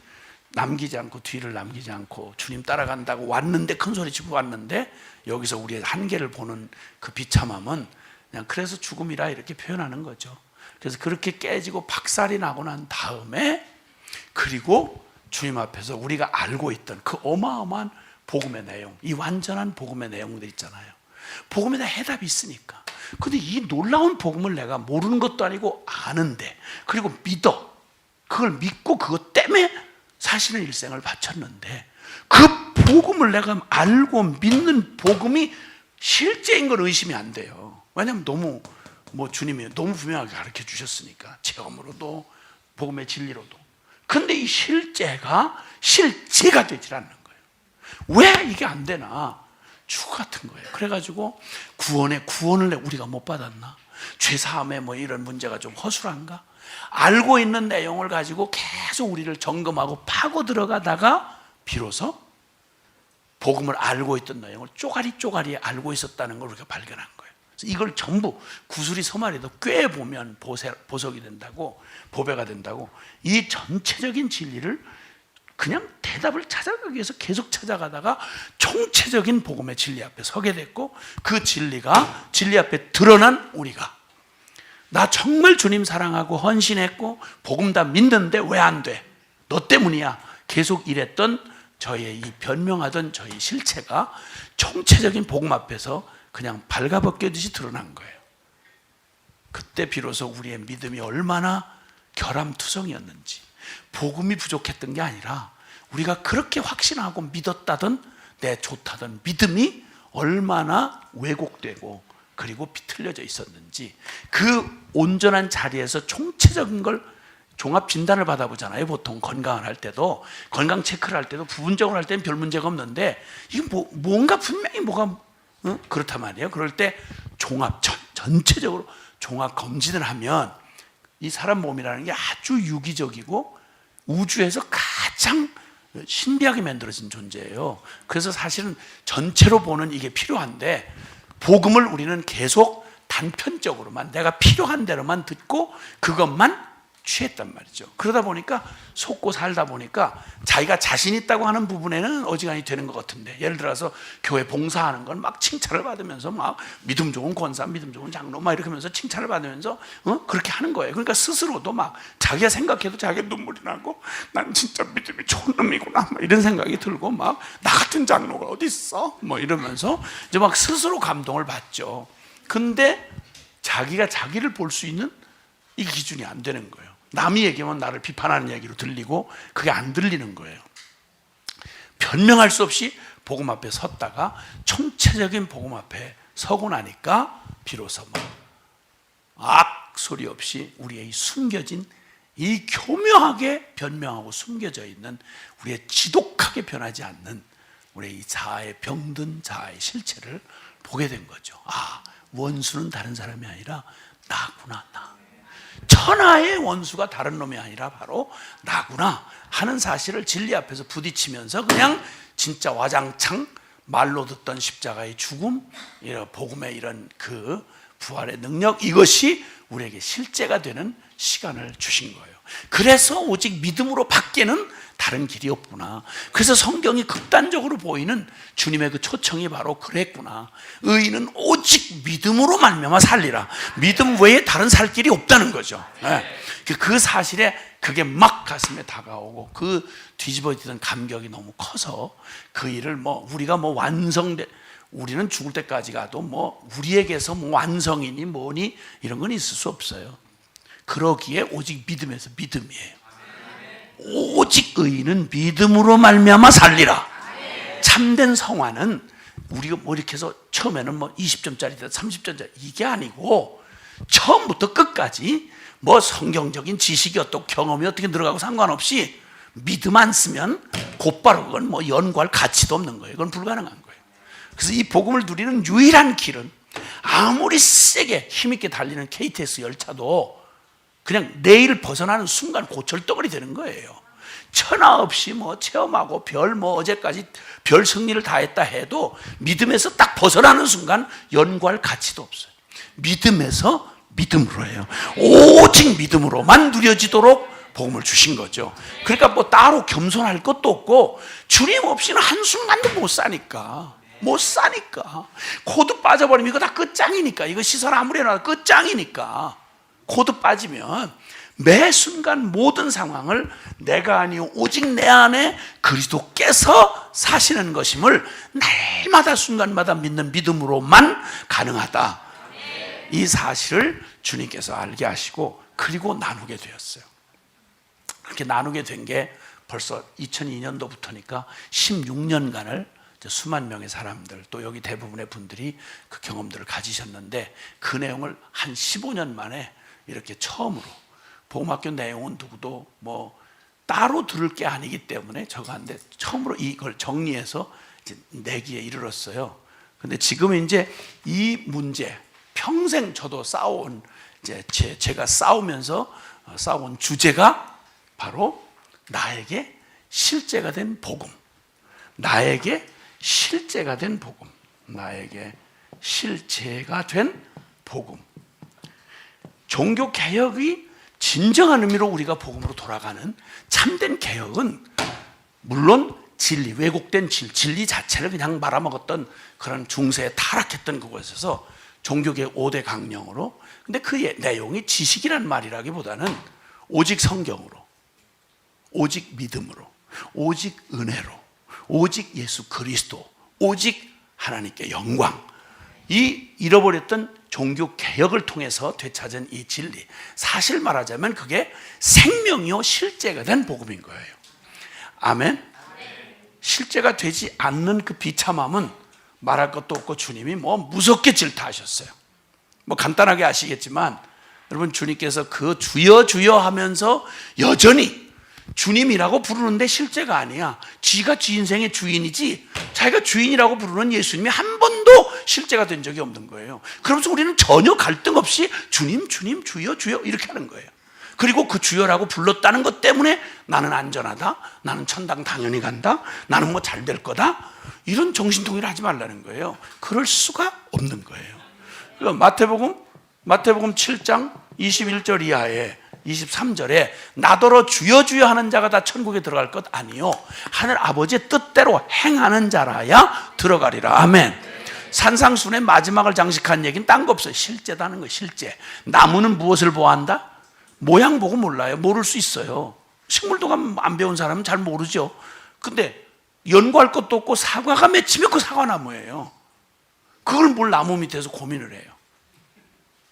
S1: 남기지 않고 뒤를 남기지 않고 주님 따라간다고 왔는데 큰 소리 치고 왔는데 여기서 우리의 한계를 보는 그 비참함은 그냥 그래서 죽음이라 이렇게 표현하는 거죠. 그래서 그렇게 깨지고 박살이 나고 난 다음에 그리고 주님 앞에서 우리가 알고 있던 그 어마어마한 복음의 내용, 이 완전한 복음의 내용들 있잖아요. 복음에 다 해답이 있으니까. 근데 이 놀라운 복음을 내가 모르는 것도 아니고 아는데 그리고 믿어. 그걸 믿고 그것 때문에 사실은 일생을 바쳤는데 그 복음을 내가 알고 믿는 복음이 실제인 걸 의심이 안 돼요. 왜냐하면 너무 주님이 너무 분명하게 가르쳐 주셨으니까 체험으로도 복음의 진리로도. 근데 이 실제가 되질 않는 거예요. 왜 이게 안 되나? 죽 같은 거예요. 그래가지고 구원을 우리가 못 받았나? 죄사함에 이런 문제가 좀 허술한가? 알고 있는 내용을 가지고 계속 우리를 점검하고 파고 들어가다가 비로소 복음을 알고 있던 내용을 쪼가리 알고 있었다는 걸 우리가 발견한 거예요. 그래서 이걸 전부 구슬이 서말에도 꽤 보면 보석이 된다고, 보배가 된다고, 이 전체적인 진리를 그냥 대답을 찾아가기 위해서 계속 찾아가다가 총체적인 복음의 진리 앞에 서게 됐고, 그 진리가 진리 앞에 드러난 우리가, 나 정말 주님 사랑하고 헌신했고 복음 다 믿는데 왜 안 돼? 너 때문이야. 계속 이랬던 저의 이 변명하던 저의 실체가 총체적인 복음 앞에서 그냥 발가벗겨듯이 드러난 거예요. 그때 비로소 우리의 믿음이 얼마나 결함투성이었는지, 복음이 부족했던 게 아니라 우리가 그렇게 확신하고 믿었다던 내 좋다던 믿음이 얼마나 왜곡되고 그리고 비틀려져 있었는지, 그 온전한 자리에서 총체적인 걸 종합 진단을 받아보잖아요. 보통 건강을 할 때도, 건강 체크를 할 때도 부분적으로 할 때는 별 문제가 없는데 이게 뭔가 분명히 뭐가 그렇단 말이에요. 그럴 때 전체적으로 종합 검진을 하면 이 사람 몸이라는 게 아주 유기적이고 우주에서 가장 신비하게 만들어진 존재예요. 그래서 사실은 전체로 보는 이게 필요한데, 복음을 우리는 계속 단편적으로만 내가 필요한 대로만 듣고 그것만 취했단 말이죠. 그러다 보니까 속고 살다 보니까 자기가 자신 있다고 하는 부분에는 어지간히 되는 것 같은데, 예를 들어서 교회 봉사하는 건 막 칭찬을 받으면서 막 믿음 좋은 권사, 믿음 좋은 장로 막 이렇게 하면서 칭찬을 받으면서 그렇게 하는 거예요. 그러니까 스스로도 막 자기가 생각해도 자기가 눈물이 나고 난 진짜 믿음이 좋은 놈이구나 막 이런 생각이 들고, 막 나 같은 장로가 어디 있어? 뭐 이러면서 이제 막 스스로 감동을 받죠. 근데 자기가 자기를 볼 수 있는 이 기준이 안 되는 거예요. 남이 얘기하면 나를 비판하는 얘기로 들리고 그게 안 들리는 거예요. 변명할 수 없이 복음 앞에 섰다가 총체적인 복음 앞에 서고 나니까 비로소 악 소리 없이 우리의 숨겨진 이 교묘하게 변명하고 숨겨져 있는 우리의 지독하게 변하지 않는 우리의 이 자아의 병든 자아의 실체를 보게 된 거죠. 아, 원수는 다른 사람이 아니라 나구나, 나. 천하의 원수가 다른 놈이 아니라 바로 나구나 하는 사실을 진리 앞에서 부딪히면서 그냥 진짜 와장창 말로 듣던 십자가의 죽음, 복음의 이런 그 부활의 능력, 이것이 우리에게 실제가 되는 시간을 주신 거예요. 그래서 오직 믿음으로 밖에는 다른 길이 없구나. 그래서 성경이 극단적으로 보이는 주님의 그 초청이 바로 그랬구나. 의인은 오직 믿음으로 말미암아 살리라. 믿음 외에 다른 살 길이 없다는 거죠. 그 사실에 그게 막 가슴에 다가오고 그 뒤집어지던 감격이 너무 커서 그 일을 우리가 우리는 죽을 때까지 가도 우리에게서 완성이니 뭐니 이런 건 있을 수 없어요. 그러기에 오직 믿음에서 믿음이에요. 오직 의인은 믿음으로 말미암아 살리라. 참된 성화는 우리가 뭐 이렇게 해서 처음에는 뭐 20점짜리다 30점짜리 이게 아니고 처음부터 끝까지 뭐 성경적인 지식이 어떻고 경험이 어떻게 들어가고 상관없이 믿음 안 쓰면 곧바로 그건 뭐 연구할 가치도 없는 거예요. 그건 불가능한 거예요. 그래서 이 복음을 누리는 유일한 길은 아무리 세게 힘있게 달리는 KTX 열차도 그냥 내일 벗어나는 순간 고철덩어리 되는 거예요. 천하 없이 뭐 체험하고 별 뭐 어제까지 별 승리를 다 했다 해도 믿음에서 딱 벗어나는 순간 연구할 가치도 없어요. 믿음에서 믿음으로 해요. 오직 믿음으로만 누려지도록 복음을 주신 거죠. 그러니까 뭐 따로 겸손할 것도 없고 주님 없이는 한순간도 못 사니까. 코드 빠져버리면 이거 다 끝장이니까. 이거 시설 아무리 해놔도 끝장이니까. 코드 빠지면 매 순간 모든 상황을 내가 아니요 오직 내 안에 그리스도께서 사시는 것임을 날마다 순간마다 믿는 믿음으로만 가능하다. 이 사실을 주님께서 알게 하시고 그리고 나누게 되었어요. 그렇게 나누게 된 게 벌써 2002년도부터니까 16년간을 수만 명의 사람들, 또 여기 대부분의 분들이 그 경험들을 가지셨는데 그 내용을 한 15년 만에 이렇게 처음으로, 복음학교 내용은 누구도 뭐 따로 들을 게 아니기 때문에 저가한데 처음으로 이걸 정리해서 이제 내기에 이르렀어요. 근데 지금 이제 이 문제, 평생 저도 싸워온, 이제 제가 싸우면서 싸워온 주제가 바로 나에게 실제가 된 복음. 나에게 실제가 된 복음. 나에게 실제가 된 복음. 종교 개혁이 진정한 의미로 우리가 복음으로 돌아가는 참된 개혁은 물론 진리, 왜곡된 진리 자체를 그냥 말아먹었던 그런 중세에 타락했던 그곳에서 종교개혁 5대 강령으로, 근데 그 내용이 지식이란 말이라기보다는 오직 성경으로, 오직 믿음으로, 오직 은혜로, 오직 예수 그리스도, 오직 하나님께 영광, 이 잃어버렸던 종교 개혁을 통해서 되찾은 이 진리, 사실 말하자면 그게 생명이요 실제가 된 복음인 거예요. 아멘. 실제가 되지 않는 그 비참함은 말할 것도 없고 주님이 뭐 무섭게 질타하셨어요. 뭐 간단하게 아시겠지만 여러분, 주님께서 그 주여 주여 하면서 여전히 주님이라고 부르는데 실제가 아니야. 지가 지 인생의 주인이지 자기가 주인이라고 부르는 예수님이 한 번도 실제가 된 적이 없는 거예요. 그러면서 우리는 전혀 갈등 없이 주님 주님 주여 주여 이렇게 하는 거예요. 그리고 그 주여라고 불렀다는 것 때문에 나는 안전하다, 나는 천당 당연히 간다, 나는 뭐 잘 될 거다, 이런 정신통일을 하지 말라는 거예요. 그럴 수가 없는 거예요. 마태복음 7장 21절 이하에 23절에 나더러 주여 주여 하는 자가 다 천국에 들어갈 것 아니요 하늘 아버지의 뜻대로 행하는 자라야 들어가리라. 아멘. 산상순의 마지막을 장식한 얘기는 딴 거 없어요. 실제다는 거예요. 실제. 나무는 무엇을 보아한다? 모양 보고 몰라요. 모를 수 있어요. 식물도감 안 배운 사람은 잘 모르죠. 근데 연구할 것도 없고 사과가 맺히면 그 사과나무예요. 그걸 뭘 나무 밑에서 고민을 해요.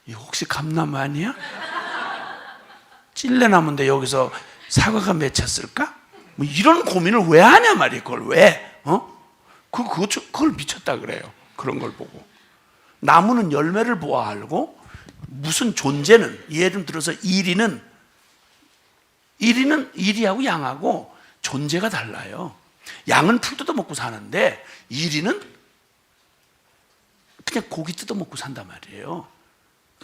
S1: 이거 혹시 감나무 아니야? 찔레나무인데 여기서 사과가 맺혔을까? 뭐 이런 고민을 왜 하냐 말이에요. 그걸 왜? 그걸 미쳤다 그래요. 그런 걸 보고. 나무는 열매를 보아 알고 무슨 존재는, 예를 들어서 이리는 이리하고 양하고 존재가 달라요. 양은 풀 뜯어먹고 사는데 이리는 그냥 고기 뜯어먹고 산단 말이에요.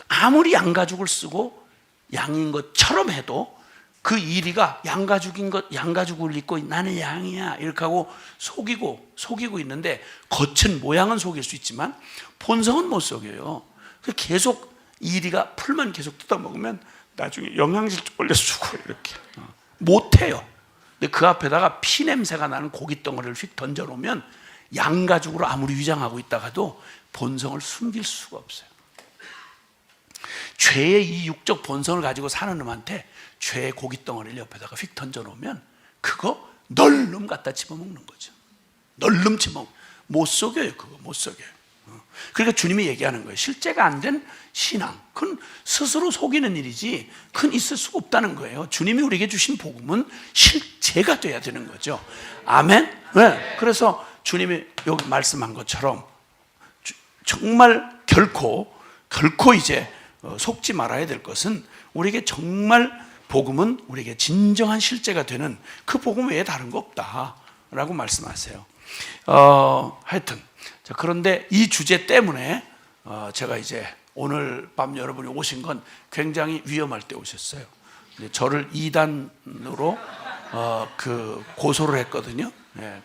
S1: 아무리 양가죽을 쓰고 양인 것처럼 해도 그 이리가 양가죽을 입고 나는 양이야 이렇게 하고 속이고 있는데 겉은 모양은 속일 수 있지만 본성은 못 속여요. 계속 이리가 풀만 계속 뜯어먹으면 나중에 영양실조 걸려서 죽어요. 이렇게 못해요. 근데 그 앞에다가 피 냄새가 나는 고깃덩어리를 휙 던져놓으면 양가죽으로 아무리 위장하고 있다가도 본성을 숨길 수가 없어요. 죄의 이 육적 본성을 가지고 사는 놈한테 죄의 고깃덩어리를 옆에다가 휙 던져놓으면 그거 널름 갖다 집어먹는 거죠. 널름 집어먹는, 못 속여요. 그거 못 속여요. 그러니까 주님이 얘기하는 거예요. 실제가 안 된 신앙, 그건 스스로 속이는 일이지 그건 있을 수가 없다는 거예요. 주님이 우리에게 주신 복음은 실제가 돼야 되는 거죠. 아멘. 네. 그래서 주님이 여기 말씀한 것처럼 정말 결코 이제 속지 말아야 될 것은 우리에게 정말 복음은 우리에게 진정한 실제가 되는 그 복음 외에 다른 거 없다라고 말씀하세요. 하여튼 그런데 이 주제 때문에 제가 이제 오늘 밤 여러분이 오신 건 굉장히 위험할 때 오셨어요. 저를 이단으로 고소를 했거든요.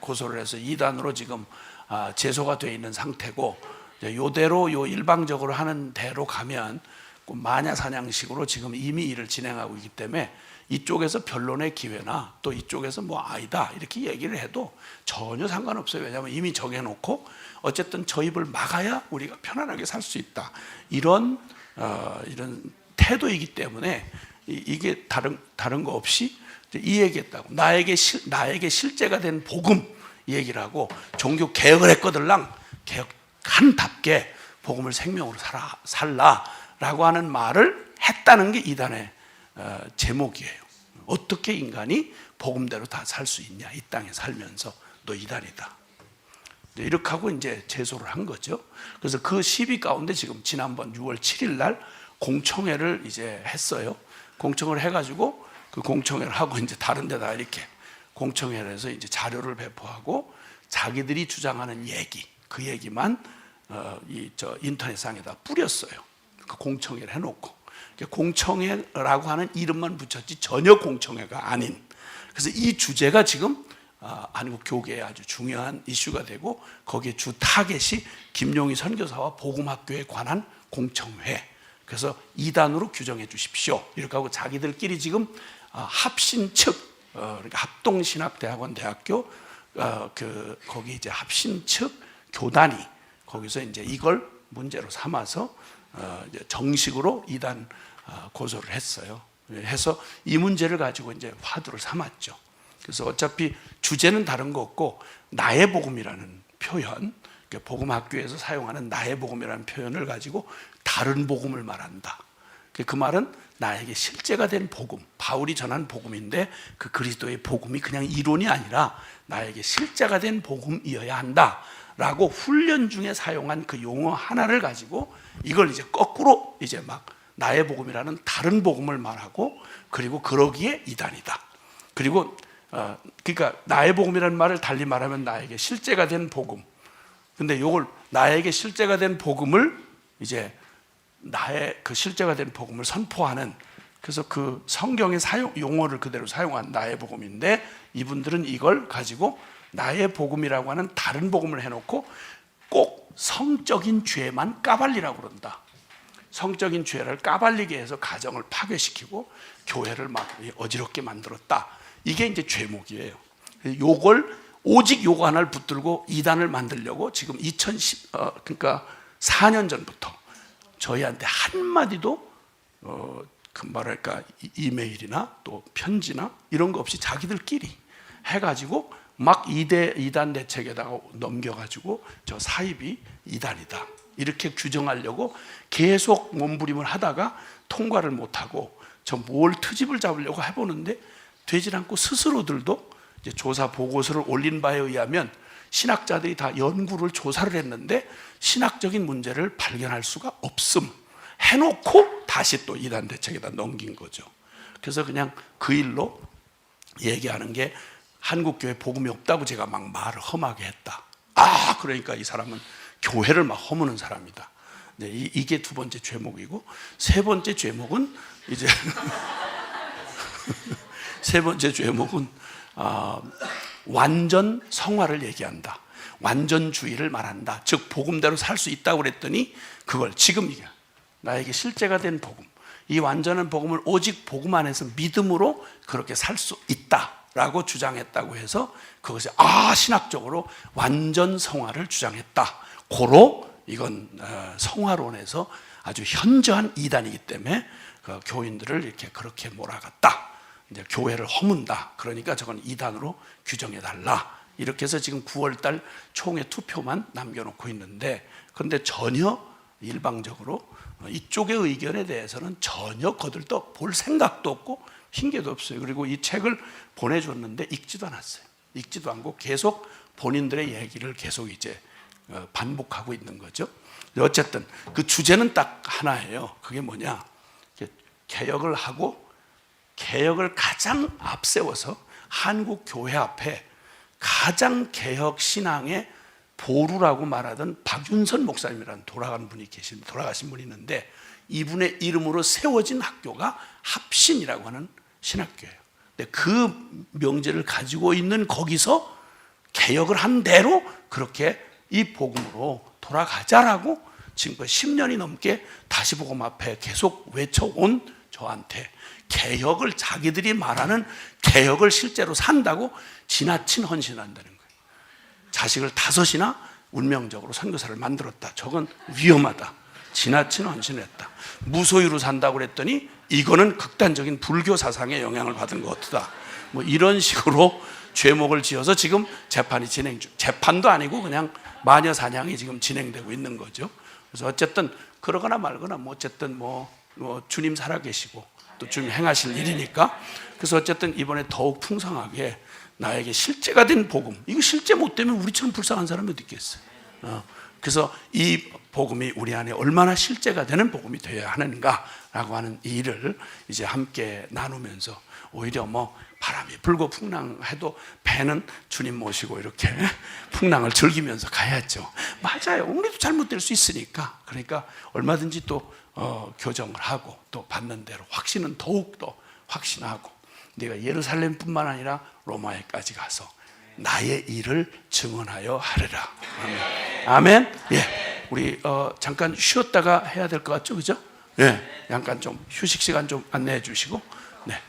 S1: 고소를 해서 이단으로 지금 제소가 되어 있는 상태고, 요대로 일방적으로 하는 대로 가면 마녀 사냥식으로 지금 이미 일을 진행하고 있기 때문에 이쪽에서 변론의 기회나 또 이쪽에서 뭐 아니다 이렇게 얘기를 해도 전혀 상관없어요. 왜냐하면 이미 정해놓고 어쨌든 저 입을 막아야 우리가 편안하게 살 수 있다, 이런 태도이기 때문에 이게 다른 거 없이 이 얘기했다고. 나에게 실제가 된 복음 이 얘기를 하고, 종교 개혁을 했거들랑 개혁한답게 복음을 생명으로 살라라고 하는 말을 했다는 게 이단의 제목이에요. 어떻게 인간이 복음대로 다 살 수 있냐, 이 땅에 살면서. 너 이단이다. 이렇게 하고 이제 제소를 한 거죠. 그래서 그 시비 가운데 지금 지난번 6월 7일 날 공청회를 이제 했어요. 공청회를 해가지고 그 공청회를 하고 이제 다른 데다 이렇게 공청회를 해서 이제 자료를 배포하고 자기들이 주장하는 얘기, 그 얘기만 인터넷상에다 뿌렸어요. 그 공청회를 해놓고. 공청회라고 하는 이름만 붙였지 전혀 공청회가 아닌. 그래서 이 주제가 지금 한국 교계에 아주 중요한 이슈가 되고, 거기에 주 타겟이 김용희 선교사와 복음학교에 관한 공청회. 그래서 이단으로 규정해 주십시오 이렇게 하고 자기들끼리 지금 합신 측, 그러니까 합동신학대학원 대학교 거기 이제 합신 측 교단이 거기서 이제 이걸 문제로 삼아서 이제 정식으로 이단 고소를 했어요. 해서 이 문제를 가지고 이제 화두를 삼았죠. 그래서 어차피 주제는 다른 거 없고, 나의 복음이라는 표현, 복음학교에서 사용하는 나의 복음이라는 표현을 가지고 다른 복음을 말한다. 그 말은 나에게 실제가 된 복음, 바울이 전한 복음인데 그 그리스도의 복음이 그냥 이론이 아니라 나에게 실제가 된 복음이어야 한다라고 훈련 중에 사용한 그 용어 하나를 가지고 이걸 이제 거꾸로 이제 막 나의 복음이라는 다른 복음을 말하고, 그리고 그러기에 이단이다. 그리고 그러니까 나의 복음이라는 말을 달리 말하면 나에게 실제가 된 복음. 근데 이걸 나에게 실제가 된 복음을 이제 나의 그 실제가 된 복음을 선포하는, 그래서 그 성경의 용어를 그대로 사용한 나의 복음인데, 이분들은 이걸 가지고 나의 복음이라고 하는 다른 복음을 해놓고 꼭 성적인 죄만 까발리라고 그런다. 성적인 죄를 까발리게 해서 가정을 파괴시키고 교회를 막 어지럽게 만들었다. 이게 이제 죄목이에요. 요걸 오직 요거 하나를 붙들고 이단을 만들려고 지금 그러니까 4년 전부터 저희한테 한마디도 뭐랄까 이메일이나 또 편지나 이런 거 없이 자기들끼리 해가지고 막 이단 대책에다가 넘겨가지고 저 사입이 이단이다 이렇게 규정하려고 계속 몸부림을 하다가 통과를 못하고 저 뭘 트집을 잡으려고 해보는데 되질 않고, 스스로들도 이제 조사 보고서를 올린 바에 의하면 신학자들이 다 연구를 조사를 했는데 신학적인 문제를 발견할 수가 없음 해놓고 다시 또 이단 대책에다 넘긴 거죠. 그래서 그냥 그 일로 얘기하는 게 한국교회 복음이 없다고 제가 막 말을 험하게 했다. 그러니까 이 사람은 교회를 막 허무는 사람이다. 네, 이게 두 번째 죄목이고, 세 번째 죄목은 이제 세 번째 죄목은 완전 성화를 얘기한다. 완전주의를 말한다. 즉 복음대로 살 수 있다고 그랬더니 그걸 지금 이게 나에게 실제가 된 복음, 이 완전한 복음을 오직 복음 안에서 믿음으로 그렇게 살 수 있다라고 주장했다고 해서 그것이 신학적으로 완전 성화를 주장했다. 고로 이건 성화론에서 아주 현저한 이단이기 때문에 그 교인들을 이렇게 그렇게 몰아갔다. 이제 교회를 허문다. 그러니까 저건 이단으로 규정해달라. 이렇게 해서 지금 9월달 총회 투표만 남겨놓고 있는데, 그런데 전혀 일방적으로 이쪽의 의견에 대해서는 전혀 거들떠 볼 생각도 없고 핑계도 없어요. 그리고 이 책을 보내줬는데 읽지도 않았어요. 읽지도 않고 계속 본인들의 얘기를 계속 이제 반복하고 있는 거죠. 어쨌든 그 주제는 딱 하나예요. 그게 뭐냐? 개혁을 하고 개혁을 가장 앞세워서 한국 교회 앞에 가장 개혁 신앙의 보루라고 말하던 박윤선 목사님이라는 돌아가신 분이 있는데, 이분의 이름으로 세워진 학교가 합신이라고 하는 신학교예요. 근데 그 명제를 가지고 있는 거기서 개혁을 한 대로 그렇게 이 복음으로 돌아가자라고 지금 10년이 넘게 다시 복음 앞에 계속 외쳐온 저한테 개혁을, 자기들이 말하는 개혁을 실제로 산다고 지나친 헌신을 한다는 거예요. 자식을 5이나 운명적으로 선교사를 만들었다. 저건 위험하다. 지나친 헌신을 했다. 무소유로 산다고 그랬더니 이거는 극단적인 불교 사상의 영향을 받은 것 같다. 뭐 이런 식으로 죄목을 지어서 지금 재판이 재판도 아니고 그냥 마녀 사냥이 지금 진행되고 있는 거죠. 그래서 어쨌든 그러거나 말거나 뭐 어쨌든 뭐 주님 살아계시고 또 주님 행하실 일이니까, 그래서 어쨌든 이번에 더욱 풍성하게 나에게 실제가 된 복음, 이거 실제 못 되면 우리처럼 불쌍한 사람이 어디 있겠어요. 그래서 이 복음이 우리 안에 얼마나 실제가 되는 복음이 되어야 하는가라고 하는 이 일을 이제 함께 나누면서, 오히려 뭐 바람이 불고 풍랑해도 배는 주님 모시고 이렇게 풍랑을 즐기면서 가야죠. 맞아요. 우리도 잘못될 수 있으니까. 그러니까 얼마든지 또 교정을 하고 또 받는 대로 확신은 더욱 더 확신하고, 네가 예루살렘뿐만 아니라 로마에까지 가서 나의 일을 증언하여 하리라. 아멘. 아멘. 예, 우리 잠깐 쉬었다가 해야 될 것 같죠, 그죠? 예, 잠깐 좀 휴식 시간 좀 안내해 주시고, 네.